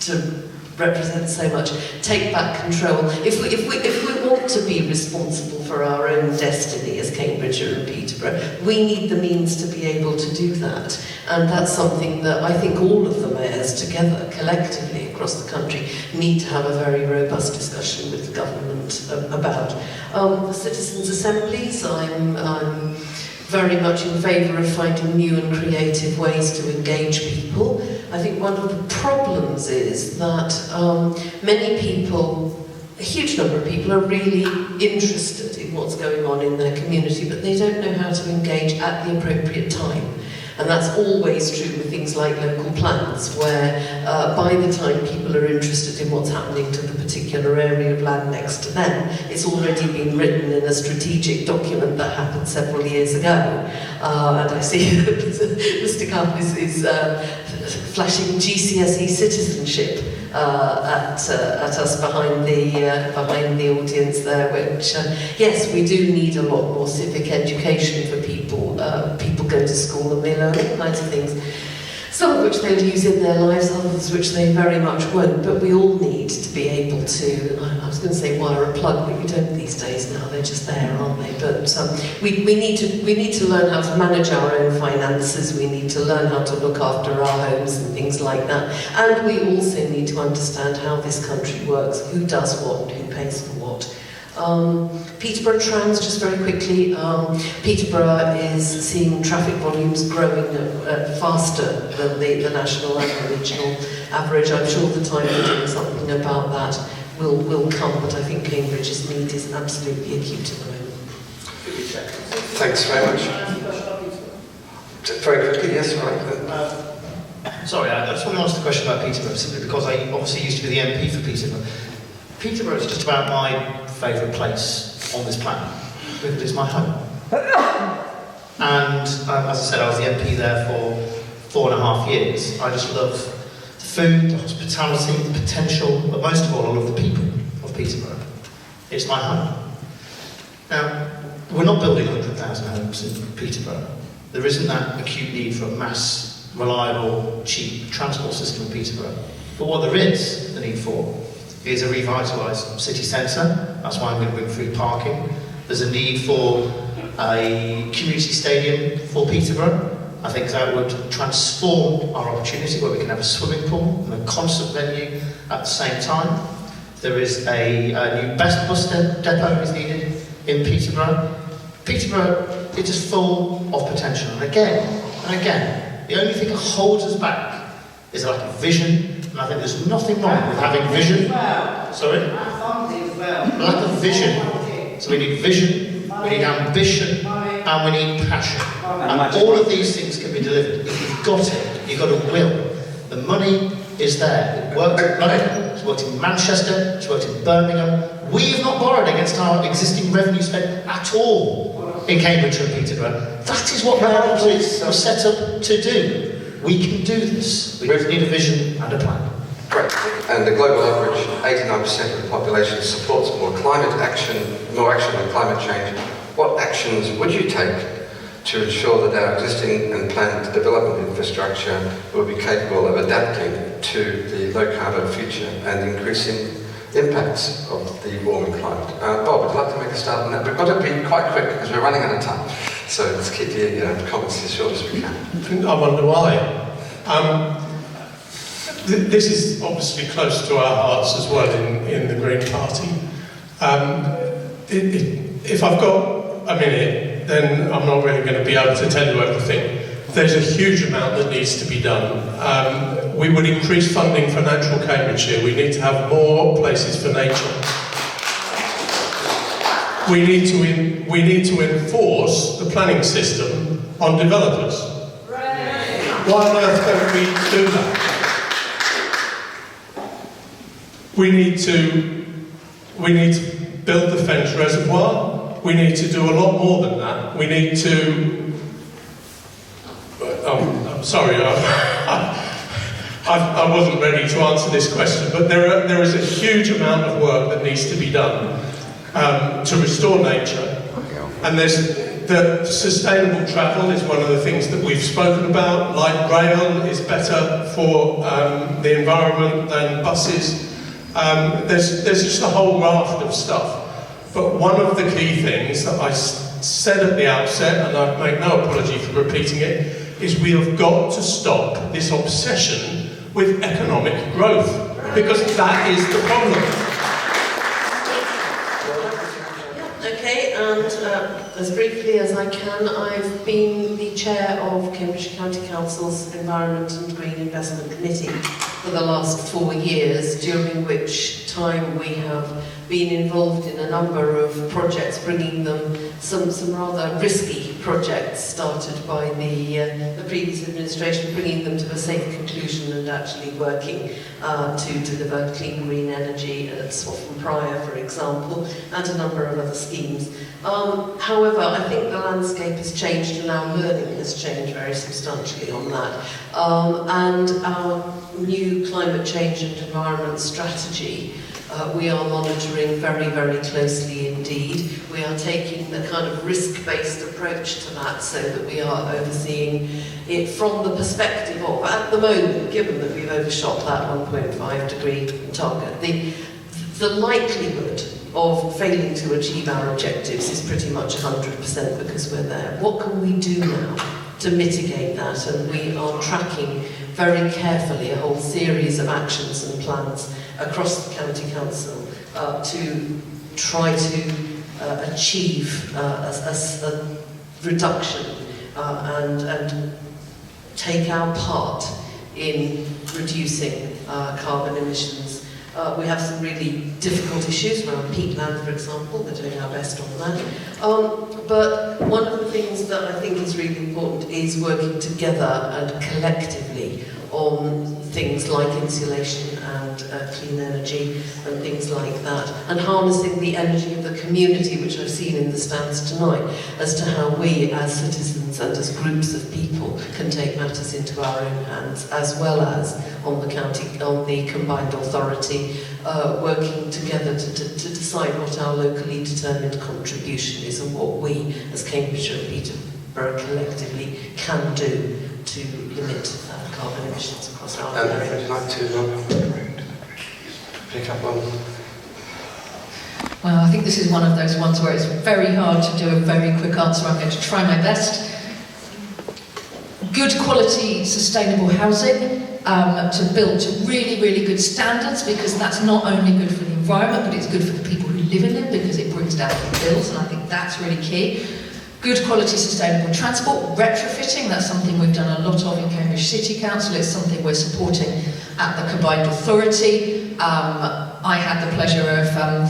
to represent so much, take back control. If we want to be responsible for our own destiny as Cambridgeshire and Peterborough, we need the means to be able to do that. And that's something that I think all of the mayors together, collectively across the country, need to have a very robust discussion with the government about. The citizens' assemblies, I'm very much in favour of finding new and creative ways to engage people. I think one of the problems is that many people, a huge number of people, are really interested in what's going on in their community, but they don't know how to engage at the appropriate time. And that's always true with things like local plans, where by the time people are interested in what's happening to the particular area of land next to them, it's already been written in a strategic document that happened several years ago. And I see that Mr. Carpen is flashing GCSE citizenship at us behind the audience there, which, yes, we do need a lot more civic education for people. People go to school and they learn all kinds of things, some of which they'll use in their lives, others which they very much won't, but we all need to be able to, I was going to say wire a plug, but you don't these days now, they're just there, aren't they? But we need to learn how to manage our own finances, we need to learn how to look after our homes and things like that, and we also need to understand how this country works, who does what and who pays for what. Peterborough trams, just very quickly. Peterborough is seeing traffic volumes growing faster than the national and the regional average. I'm sure the time for doing something about that will come, but I think Cambridge's need is absolutely acute at the moment. Thanks very much. Very quickly, yes, right. Sorry, I just want to ask the question about Peterborough, simply because I obviously used to be the MP for Peterborough. Peterborough is just about my favourite place on this planet. It is my home. And as I said, I was the MP there for 4.5 years. I just love the food, the hospitality, the potential, but most of all, I love the people of Peterborough. It's my home. Now, we're not building 100,000 homes in Peterborough. There isn't that acute need for a mass, reliable, cheap transport system in Peterborough. But what there is the need for is a revitalised city centre. That's why I'm going to bring free parking. There's a need for a community stadium for Peterborough. I think that would transform our opportunity where we can have a swimming pool and a concert venue at the same time. There is a new bus depot is needed. in Peterborough. Peterborough is just full of potential. And again, the only thing that holds us back is a lack of vision. And I think there's nothing wrong with having vision. Sorry? Lack of vision. So we need vision, we need ambition, and we need passion. And all of these things can be delivered. If you've got it, you've got a will. The money is there. It worked in London, it's worked in Manchester, it's worked in Birmingham. We have not borrowed against our existing revenue spend at all in Cambridge and Peterborough. That is what Mayoral was set up to do. We can do this. We just need a vision and a plan. Great. And the global average, 89% of the population supports more action on climate change. What actions would you take to ensure that our existing and planned development infrastructure will be capable of adapting to the low-carbon future and increasing impacts of the warming climate? Bob, would you like to make a start on that? We've got to be quite quick because we're running out of time. So let's keep the comments as short as we can. I wonder why. This is obviously close to our hearts as well in the Green Party. If I've got a minute, then I'm not really going to be able to tell you everything. There's a huge amount that needs to be done. We would increase funding for natural Cambridgeshire. We need to have more places for nature. We need to enforce the planning system on developers. Why on earth don't we do that? We need to build the Fench Reservoir. We need to do a lot more than that. We need to... I'm sorry, I wasn't ready to answer this question, but there is a huge amount of work that needs to be done to restore nature. And the sustainable travel is one of the things that we've spoken about. Light rail is better for the environment than buses. There's just a whole raft of stuff. But one of the key things that I said at the outset, and I make no apology for repeating it, is we have got to stop this obsession with economic growth, because that is the problem. Okay, and as briefly as I can, I've been the chair of Cambridge County Council's Environment and Green Investment Committee for the last 4 years, during which time we have been involved in a number of projects, bringing them some rather risky projects started by the previous administration, bringing them to a safe conclusion and actually working to deliver clean green energy at Swaffham Prior, for example, and a number of other schemes. However, I think the landscape has changed and our learning has changed very substantially on that. And our new climate change and environment strategy we are monitoring very, very closely indeed. We are taking the kind of risk-based approach to that so that we are overseeing it from the perspective of, at the moment, given that we've overshot that 1.5 degree target, the likelihood of failing to achieve our objectives is pretty much 100% because we're there. What can we do now to mitigate that? And we are tracking very carefully a whole series of actions and plans across the County Council to try to achieve a reduction and take our part in reducing carbon emissions. We have some really difficult issues around peatland, for example. We're doing our best on that. But one of the things that I think is really important is working together and collectively on things like insulation and clean energy and things like that, and harnessing the energy of the community, which I've seen in the stands tonight, as to how we as citizens and as groups of people can take matters into our own hands, as well as on the combined authority, working together to decide what our locally determined contribution is and what we as Cambridgeshire and Peterborough collectively can do to limit carbon emissions across our area. Would you like to pick up on? Well, I think this is one of those ones where it's very hard to do a very quick answer. I'm going to try my best. Good quality, sustainable housing, to build to really, really good standards, because that's not only good for the environment, but it's good for the people who live in them because it brings down the bills, and I think that's really key. Good quality sustainable transport, retrofitting, that's something we've done a lot of in Cambridge City Council, it's something we're supporting at the Combined Authority. I had the pleasure of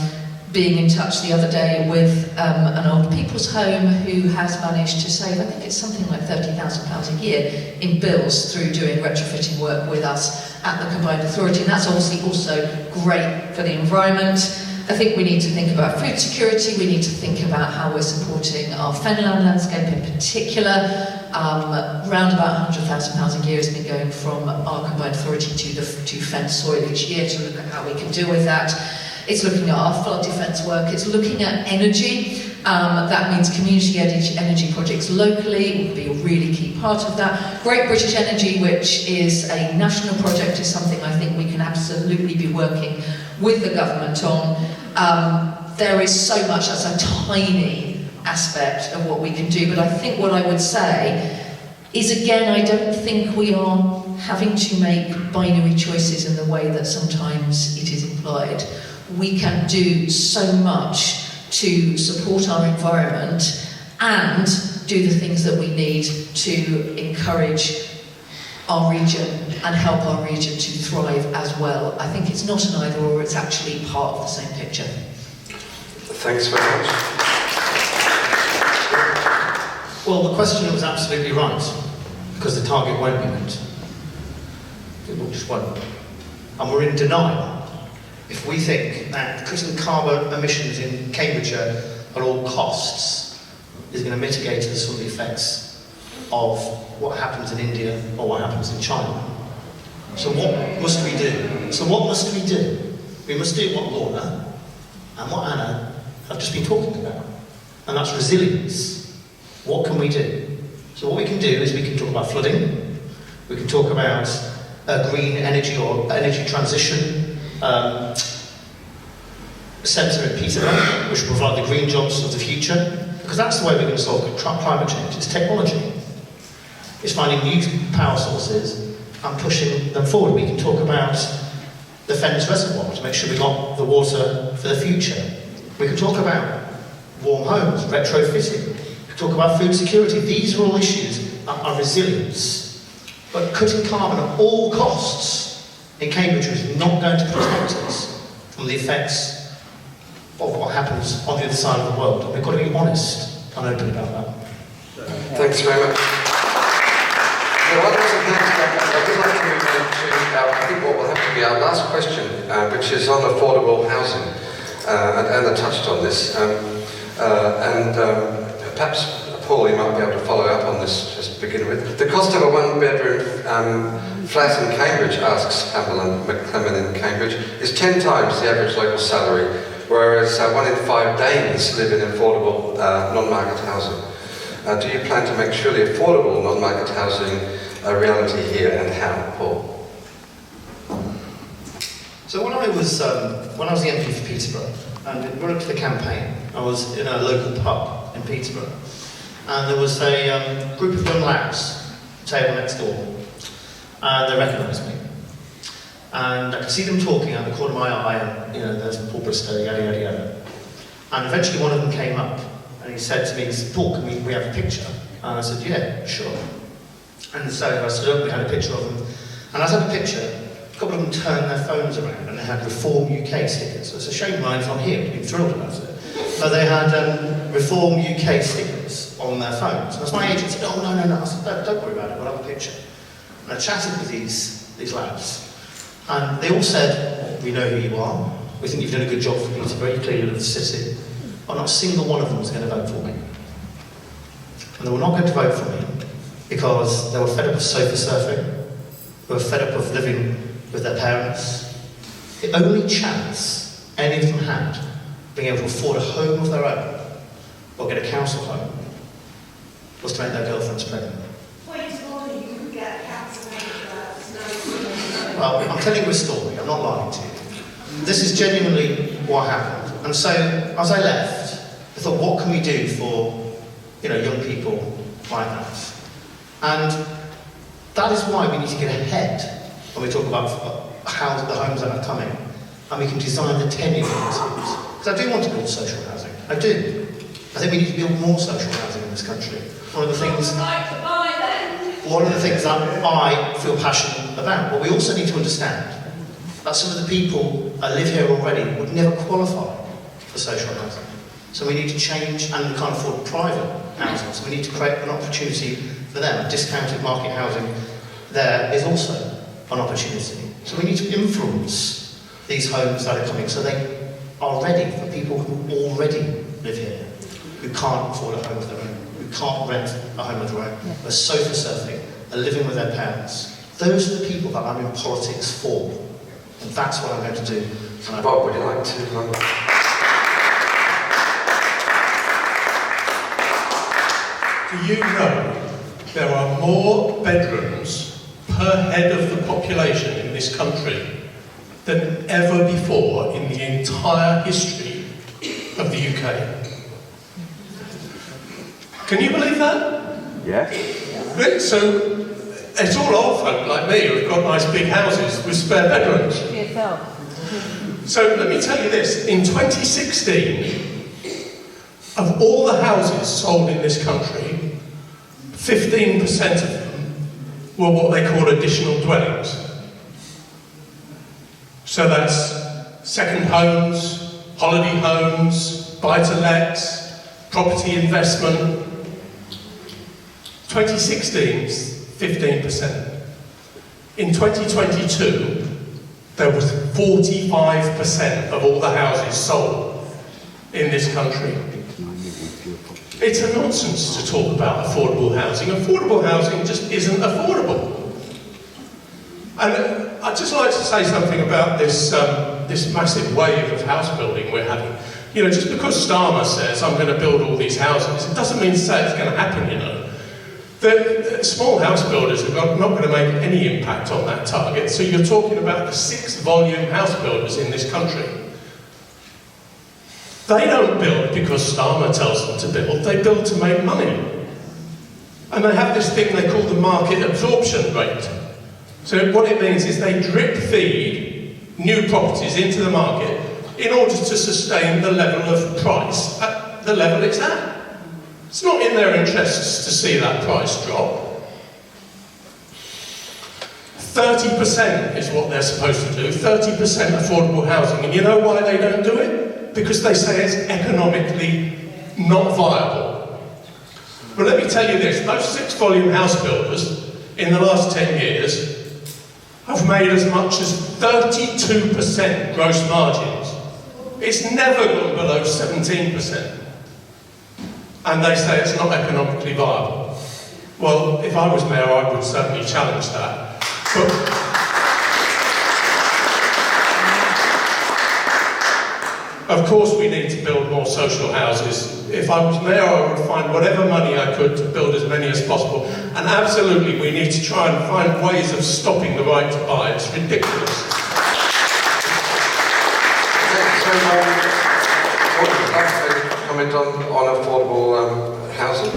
being in touch the other day with an old people's home who has managed to save, I think it's something like £30,000 a year in bills through doing retrofitting work with us at the Combined Authority, and that's obviously also great for the environment. I think we need to think about food security, we need to think about how we're supporting our fenland landscape in particular. Around about £100,000 a year has been going from our Combined Authority to fence soil each year to look at how we can deal with that. It's looking at our flood defence work, it's looking at energy. That means community energy projects locally will be a really key part of that. Great British Energy, which is a national project, is something I think we can absolutely be working with the government on. There is so much, that's a tiny aspect of what we can do, but I think what I would say is, again, I don't think we are having to make binary choices in the way that sometimes it is implied. We can do so much to support our environment and do the things that we need to encourage our region and help our region to thrive as well. I think it's not an either or, it's actually part of the same picture. Thanks very much. Well, the question was absolutely right, because the target won't be met. It just won't. And we're in denial if we think that cutting carbon emissions in Cambridgeshire at all costs is going to mitigate the sort of effects of what happens in India or what happens in China. So what must we do? We must do what Lorna and what Anna have just been talking about, and that's resilience. What can we do? So what we can do is we can talk about flooding, we can talk about green energy or energy transition centre in Pboro, which will provide the green jobs of the future, because that's the way we're going to solve climate change. It's technology. It's finding new power sources and pushing them forward. We can talk about the Fens Reservoir to make sure we got the water for the future. We can talk about warm homes, retrofitting. We can talk about food security. These are all issues of resilience. But cutting carbon at all costs in Cambridge is not going to protect us from the effects of what happens on the other side of the world. And we've got to be honest and open about that. Thanks very much. So I'd like to move on to I think what will have to be our last question, which is on affordable housing. And Anna touched on this. Perhaps Paul, you might be able to follow up on this just to begin with. The cost of a one-bedroom flat in Cambridge, asks Hamblin McClement in Cambridge, is 10 times the average local salary, whereas 1 in 5 Danes live in affordable non-market housing. Do you plan to make surely affordable non-market housing a reality here, and how, Paul? So when I was the MP for Peterborough, and brought up to the campaign, I was in a local pub in Peterborough, and there was a group of young lads, table next door, and they recognised me. And I could see them talking out the corner of my eye, and, there's Paul Bristow, yada yada yada. And eventually one of them came up, and he said to me, Paul, can we have a picture? And I said, yeah, sure. And so I stood up, we had a picture of them, and as I had a picture, a couple of them turned their phones around and they had Reform UK stickers. So it's a shame mine's not here, I'd been thrilled about it. But they had Reform UK stickers on their phones. And as my agent said, oh, no. I said, don't worry about it, we'll have a picture. And I chatted with these lads. And they all said, we know who you are, we think you've done a good job for Peterborough, you clearly love the city. But not a single one of them was going to vote for me. And they were not going to vote for me because they were fed up of sofa surfing, they were fed up of living with their parents. The only chance any of them had being able to afford a home of their own or get a council home was to make their girlfriends pregnant. Well, I'm telling you a story, I'm not lying to you. This is genuinely what happened. And so, as I left, I thought, what can we do for, young people like that? And that is why we need to get ahead when we talk about how the homes that are coming, and we can design the tenure of those homes. Because I do want to build social housing. I do. I think we need to build more social housing in this country. One of the things that I feel passionate about. But we also need to understand that some of the people that live here already would never qualify for social housing. So we need to change, and we can't afford private housing, so we need to create an opportunity for them. Discounted market housing there is also an opportunity. So we need to influence these homes that are coming so they are ready for people who already live here, who can't afford a home of their own, who can't rent a home of their own, are sofa surfing, are living with their parents. Those are the people that I'm in politics for. And that's what I'm going to do. Bob, would you like to... Do you know there are more bedrooms per head of the population in this country than ever before in the entire history of the UK? Can you believe that? Yes. So it's all old folk like me who've got nice big houses with spare bedrooms. So let me tell you this, in 2016, of all the houses sold in this country, 15% of them were what they call additional dwellings. So that's second homes, holiday homes, buy-to-lets, property investment. 2016, 15%. In 2022, there was 45% of all the houses sold in this country. It's a nonsense to talk about affordable housing. Affordable housing just isn't affordable. And I'd just like to say something about this, this massive wave of house building we're having. You know, just because Starmer says, I'm going to build all these houses, it doesn't mean to say it's going to happen, you know. The small house builders are not going to make any impact on that target. So you're talking about the 6 volume house builders in this country. They don't build because Starmer tells them to build, they build to make money. And they have this thing they call the market absorption rate. So what it means is they drip feed new properties into the market in order to sustain the level of price at the level it's at. It's not in their interests to see that price drop. 30% is what they're supposed to do, 30% affordable housing. And you know why they don't do it? Because they say it's economically not viable. But let me tell you this, those 6 volume house builders in the last 10 years have made as much as 32% gross margins. It's never gone below 17%. And they say it's not economically viable. Well, if I was mayor, I would certainly challenge that. But of course we need to build more social houses. If I was mayor, I would find whatever money I could to build as many as possible. And absolutely, we need to try and find ways of stopping the right to buy. It's ridiculous. Comment on affordable housing?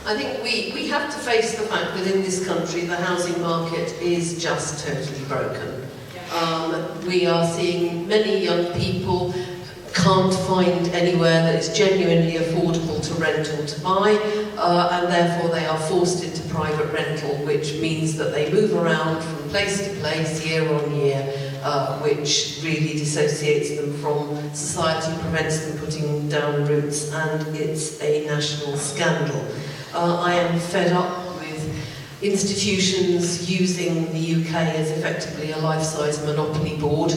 I think we have to face the fact that in this country the housing market is just totally broken. We are seeing many young people can't find anywhere that is genuinely affordable to rent or to buy, and therefore they are forced into private rental, which means that they move around from place to place year on year, which really dissociates them from society, prevents them putting down roots, and it's a national scandal. I am fed up with institutions using the UK as effectively a life-size monopoly board,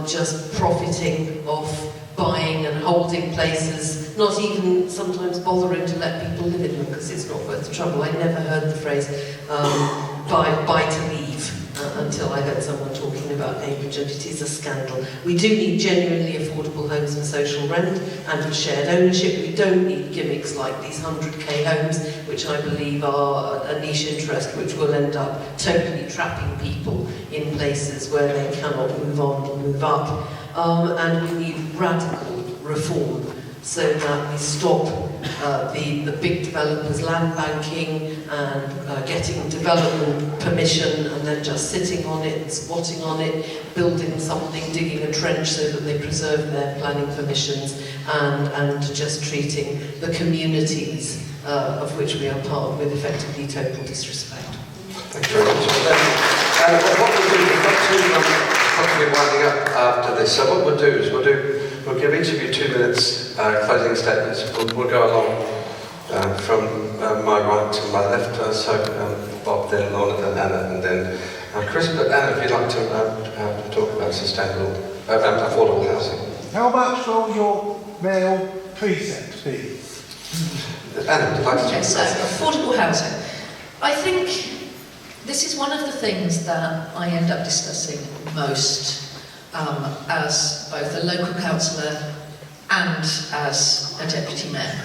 just profiting off buying and holding places, not even sometimes bothering to let people live in them because it's not worth the trouble. I never heard the phrase buy to leave until I heard someone talking about Cambridge, and it is a scandal. We do need genuinely affordable homes for social rent and for shared ownership. We don't need gimmicks like these 100k homes, which I believe are a niche interest, which will end up totally trapping people in places where they cannot move on or move up. And we need radical reform so that we stop the big developers land banking and getting development permission and then just sitting on it, squatting on it, building something, digging a trench so that they preserve their planning permissions, and just treating the communities of which we are part with effectively total disrespect. Thank you very much. What we'll do, we've got to probably winding up after this, so what we'll do is we'll give each of you 2 minutes closing statements. We'll go along from my right to my left, so Bob, then Lorna, then Anna, and then Chris. But Anna, if you'd like to talk about sustainable, affordable housing. How much will your mayoral precinct be? Anna, would you like to Okay, talk so about affordable housing. I think this is one of the things that I end up discussing most as both a local councillor and as a deputy mayor.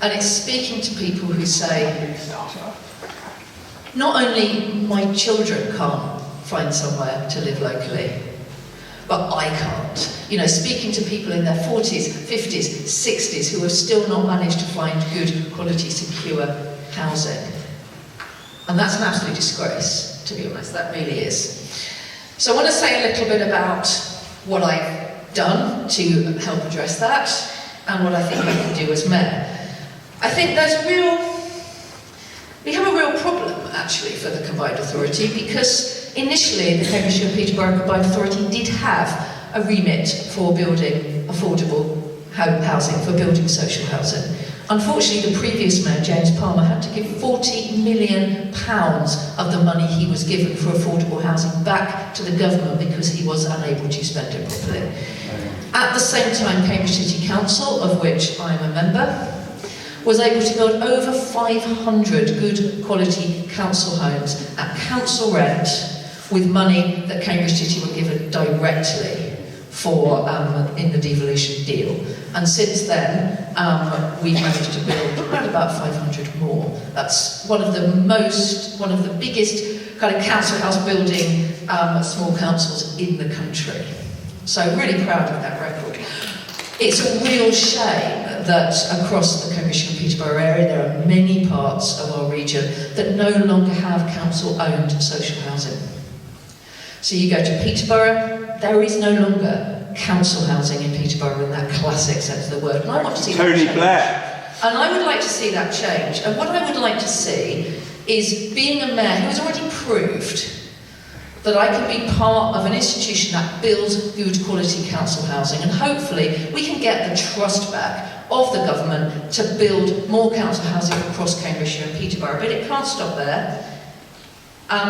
And it's speaking to people who say, not only my children can't find somewhere to live locally, but I can't. You know, speaking to people in their 40s, 50s, 60s who have still not managed to find good quality, secure housing. And that's an absolute disgrace, to be honest, that really is. So I want to say a little bit about what I've done to help address that, and what I think we can do as mayor. I think we have a real problem, actually, for the Combined Authority, because initially the Cambridgeshire and Peterborough Combined Authority did have a remit for building affordable housing, for building social housing. Unfortunately, the previous mayor, James Palmer, had to give £40 million of the money he was given for affordable housing back to the government because he was unable to spend it properly. At the same time, Cambridge City Council, of which I am a member, was able to build over 500 good quality council homes at council rent with money that Cambridge City were given directly for in the devolution deal. And since then, we've managed to build around about 500 more. That's one of the biggest kind of council house building small councils in the country. So really proud of that record. It's a real shame that across the Cambridgeshire and Peterborough area there are many parts of our region that no longer have council-owned social housing. So you go to Peterborough, there is no longer council housing in Peterborough in that classic sense of the word. And I want to see that change. Blair. And I would like to see that change. And what I would like to see is being a mayor who has already proved that I can be part of an institution that builds good quality council housing, and hopefully we can get the trust back of the government to build more council housing across Cambridgeshire and Peterborough. But it can't stop there.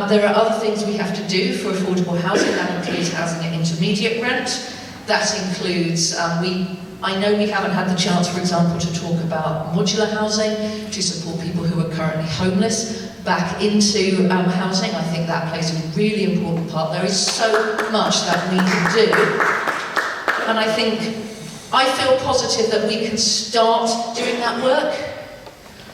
There are other things we have to do for affordable housing. That includes housing at intermediate rent. That includes, I know we haven't had the chance, for example, to talk about modular housing to support people who are currently homeless back into housing. I think that plays a really important part. There is so much that we can do. And I feel positive that we can start doing that work.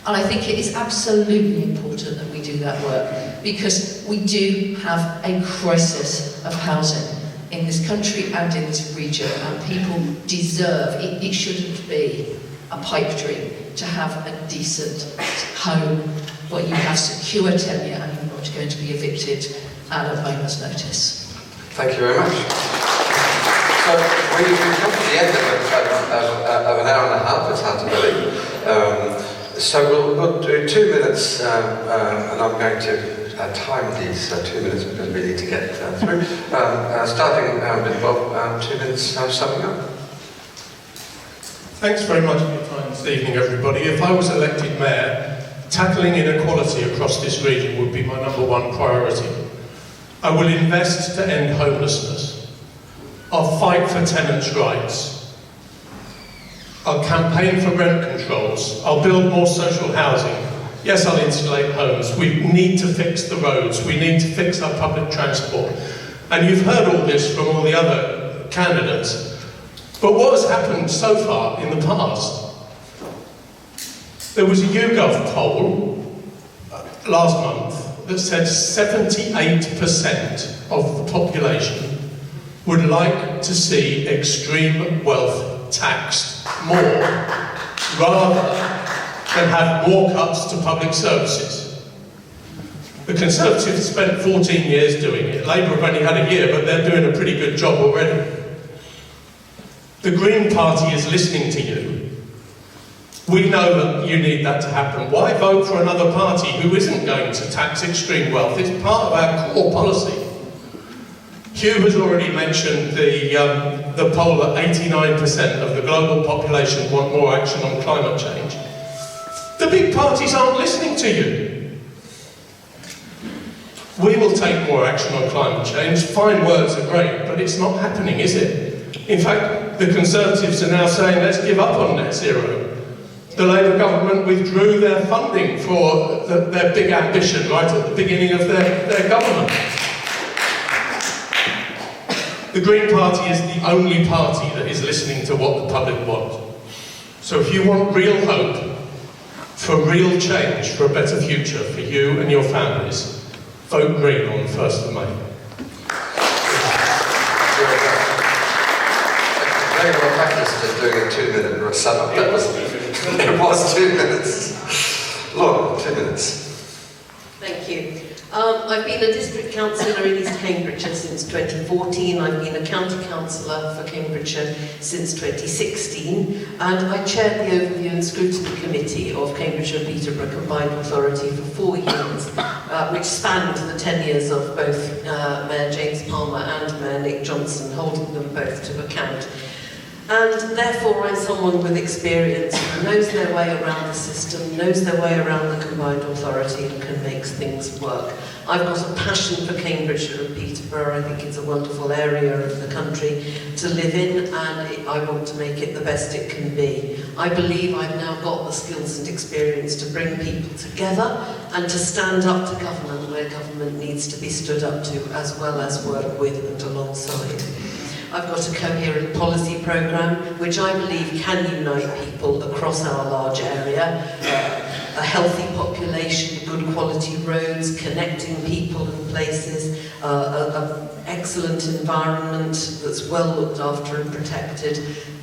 And I think it is absolutely important that we do that work, because we do have a crisis of housing in this country and in this region, and people deserve, it shouldn't be a pipe dream to have a decent home where you have secure tenure and you're not going to be evicted at a moment's notice. Thank you very much. So we've come to the end of an hour and a half, it's hard to believe. So we'll do 2 minutes, and I'm going to time these 2 minutes because we need to get through. Starting with Bob, 2 minutes summing up. Thanks very much for your time this evening, everybody. If I was elected mayor, tackling inequality across this region would be my #1 priority. I will invest to end homelessness. I'll fight for tenants' rights. I'll campaign for rent controls. I'll build more social housing. Yes, I'll insulate homes. We need to fix the roads. We need to fix our public transport. And you've heard all this from all the other candidates. But what has happened so far in the past? There was a YouGov poll last month that said 78% of the population would like to see extreme wealth taxed more rather than have more cuts to public services. The Conservatives spent 14 years doing it. Labour have only had a year, but they're doing a pretty good job already. The Green Party is listening to you. We know that you need that to happen. Why vote for another party who isn't going to tax extreme wealth? It's part of our core policy. Hugh has already mentioned the poll that 89% of the global population want more action on climate change. The big parties aren't listening to you. We will take more action on climate change. Fine words are great, but it's not happening, is it? In fact, the Conservatives are now saying, let's give up on net zero. The Labour government withdrew their funding for their big ambition right at the beginning of their government. The Green Party is the only party that is listening to what the public wants. So if you want real hope, for real change, for a better future for you and your families, vote Green on the 1st of May. Very well practiced at doing a 2-minute sum-up. It was 2 minutes. Lorna, 2 minutes. Thank you. I've been a district councillor in East Cambridgeshire since 2014. I've been a county councillor for Cambridgeshire since 2016, and I chaired the Overview and Scrutiny Committee of Cambridgeshire and Peterborough Combined Authority for 4 years, which spanned the 10 years of both Mayor James Palmer and Mayor Nick Johnson, holding them both to account. And therefore I'm someone with experience who knows their way around the system, knows their way around the combined authority and can make things work. I've got a passion for Cambridgeshire and Peterborough. I think it's a wonderful area of the country to live in, and I want to make it the best it can be. I believe I've now got the skills and experience to bring people together and to stand up to government where government needs to be stood up to, as well as work with and alongside. I've got a coherent policy programme which I believe can unite people across our large area. A healthy population, good quality roads, connecting people and places, an excellent environment that's well looked after and protected,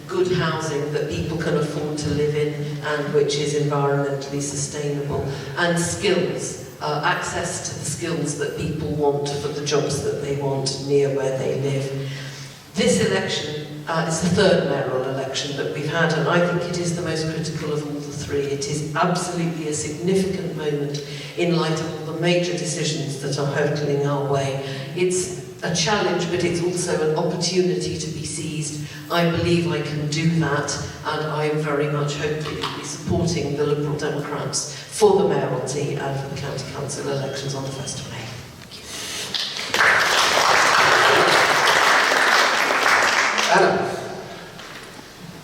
good housing that people can afford to live in and which is environmentally sustainable, and skills, access to the skills that people want for the jobs that they want near where they live. This election is the third mayoral election that we've had, and I think it is the most critical of all the three. It is absolutely a significant moment in light of all the major decisions that are hurtling our way. It's a challenge, but it's also an opportunity to be seized. I believe I can do that, and I am very much hopefully to be supporting the Liberal Democrats for the mayoralty and for the county council elections on the 1st of May.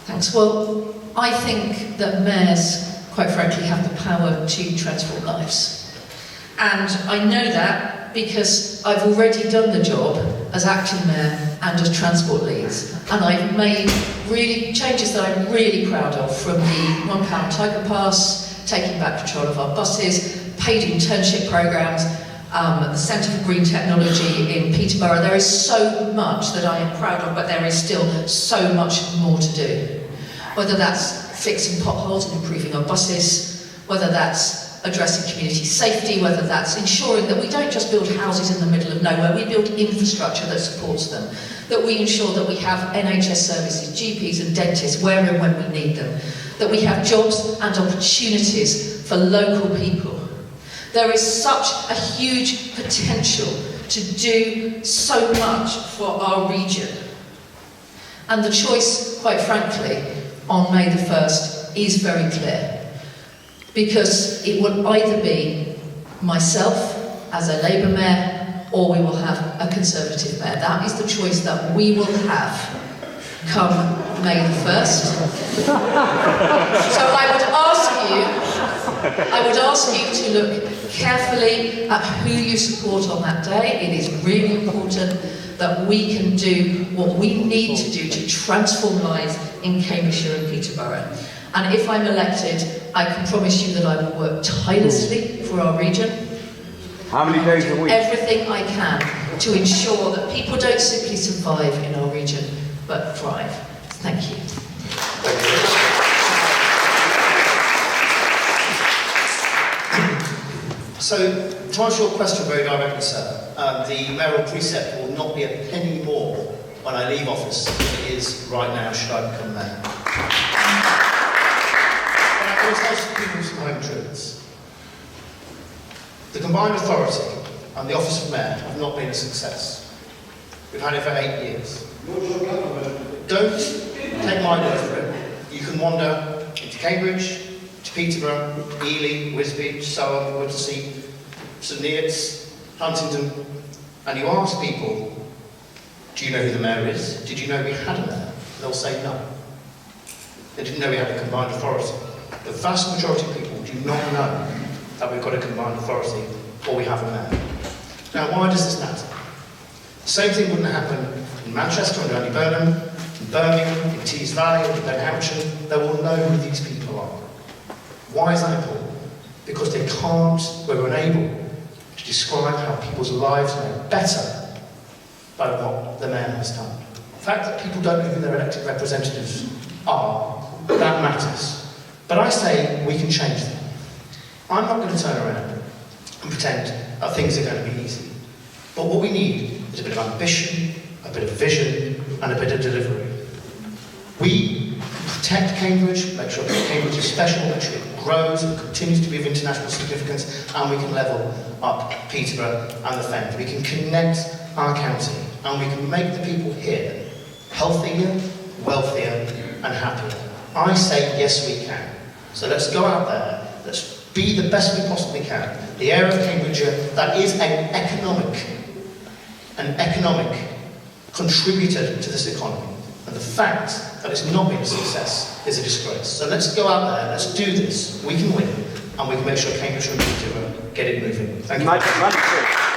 Thanks. Well, I think that mayors, quite frankly, have the power to transform lives. And I know that because I've already done the job as acting mayor and as transport leads. And I've made really changes that I'm really proud of, from the £1 Tiger Pass, taking back control of our buses, paid internship programmes, the Centre for Green Technology in Peterborough. There is so much that I am proud of, but there is still so much more to do. Whether that's fixing potholes and improving our buses, whether that's addressing community safety, whether that's ensuring that we don't just build houses in the middle of nowhere, we build infrastructure that supports them, that we ensure that we have NHS services, GPs and dentists where and when we need them, that we have jobs and opportunities for local people. There is such a huge potential to do so much for our region. And the choice, quite frankly, on May the 1st is very clear. Because it will either be myself as a Labour mayor, or we will have a Conservative mayor. That is the choice that we will have come May the 1st. So I would ask you to look carefully at who you support on that day. It is really important that we can do what we need to do to transform lives in Cambridgeshire and Peterborough. And if I'm elected, I can promise you that I will work tirelessly for our region. How many days a week? Everything I can to ensure that people don't simply survive in our region, but thrive. Thank you. Thank you. So, to answer your question very directly, sir, the mayoral precept will not be a penny more when I leave office than it is right now should I become mayor. But I can tell some people some home truths. The combined authority and the office of mayor have not been a success. We've had it for 8 years. Don't take my word for it. You can wander into Cambridge, to Peterborough, Ely, Wisbech, Surrey, Woodsea, St Neots, Huntingdon, and you ask people, do you know who the mayor is? Did you know we had a mayor? They'll say no. They didn't know we had a combined authority. The vast majority of people do not know that we've got a combined authority or we have a mayor. Now, why does this matter? The same thing wouldn't happen in Manchester under Andy Burnham, in Birmingham, in Tees Valley, or in Ben Hampshire. They will know who these people are. Why is that important? Because they can't, we're unable to describe how people's lives are made better by what the mayor has done. The fact that people don't know who their elected representatives are, that matters. But I say we can change that. I'm not going to turn around and pretend that things are going to be easy. But what we need is a bit of ambition, a bit of vision, and a bit of delivery. We protect Cambridge, make sure that Cambridge is special, make sure it grows and continues to be of international significance, and we can level up Peterborough and the Fen. We can connect our county, and we can make the people here healthier, wealthier, and happier. I say yes, we can. So let's go out there, let's be the best we possibly can. The area of Cambridgeshire that is an economic contributor to this economy. And the fact that it's not been a success is a disgrace. So let's go out there, let's do this. We can win, and we can make sure Cambridgeshire and Peterborough get it moving. Thank you.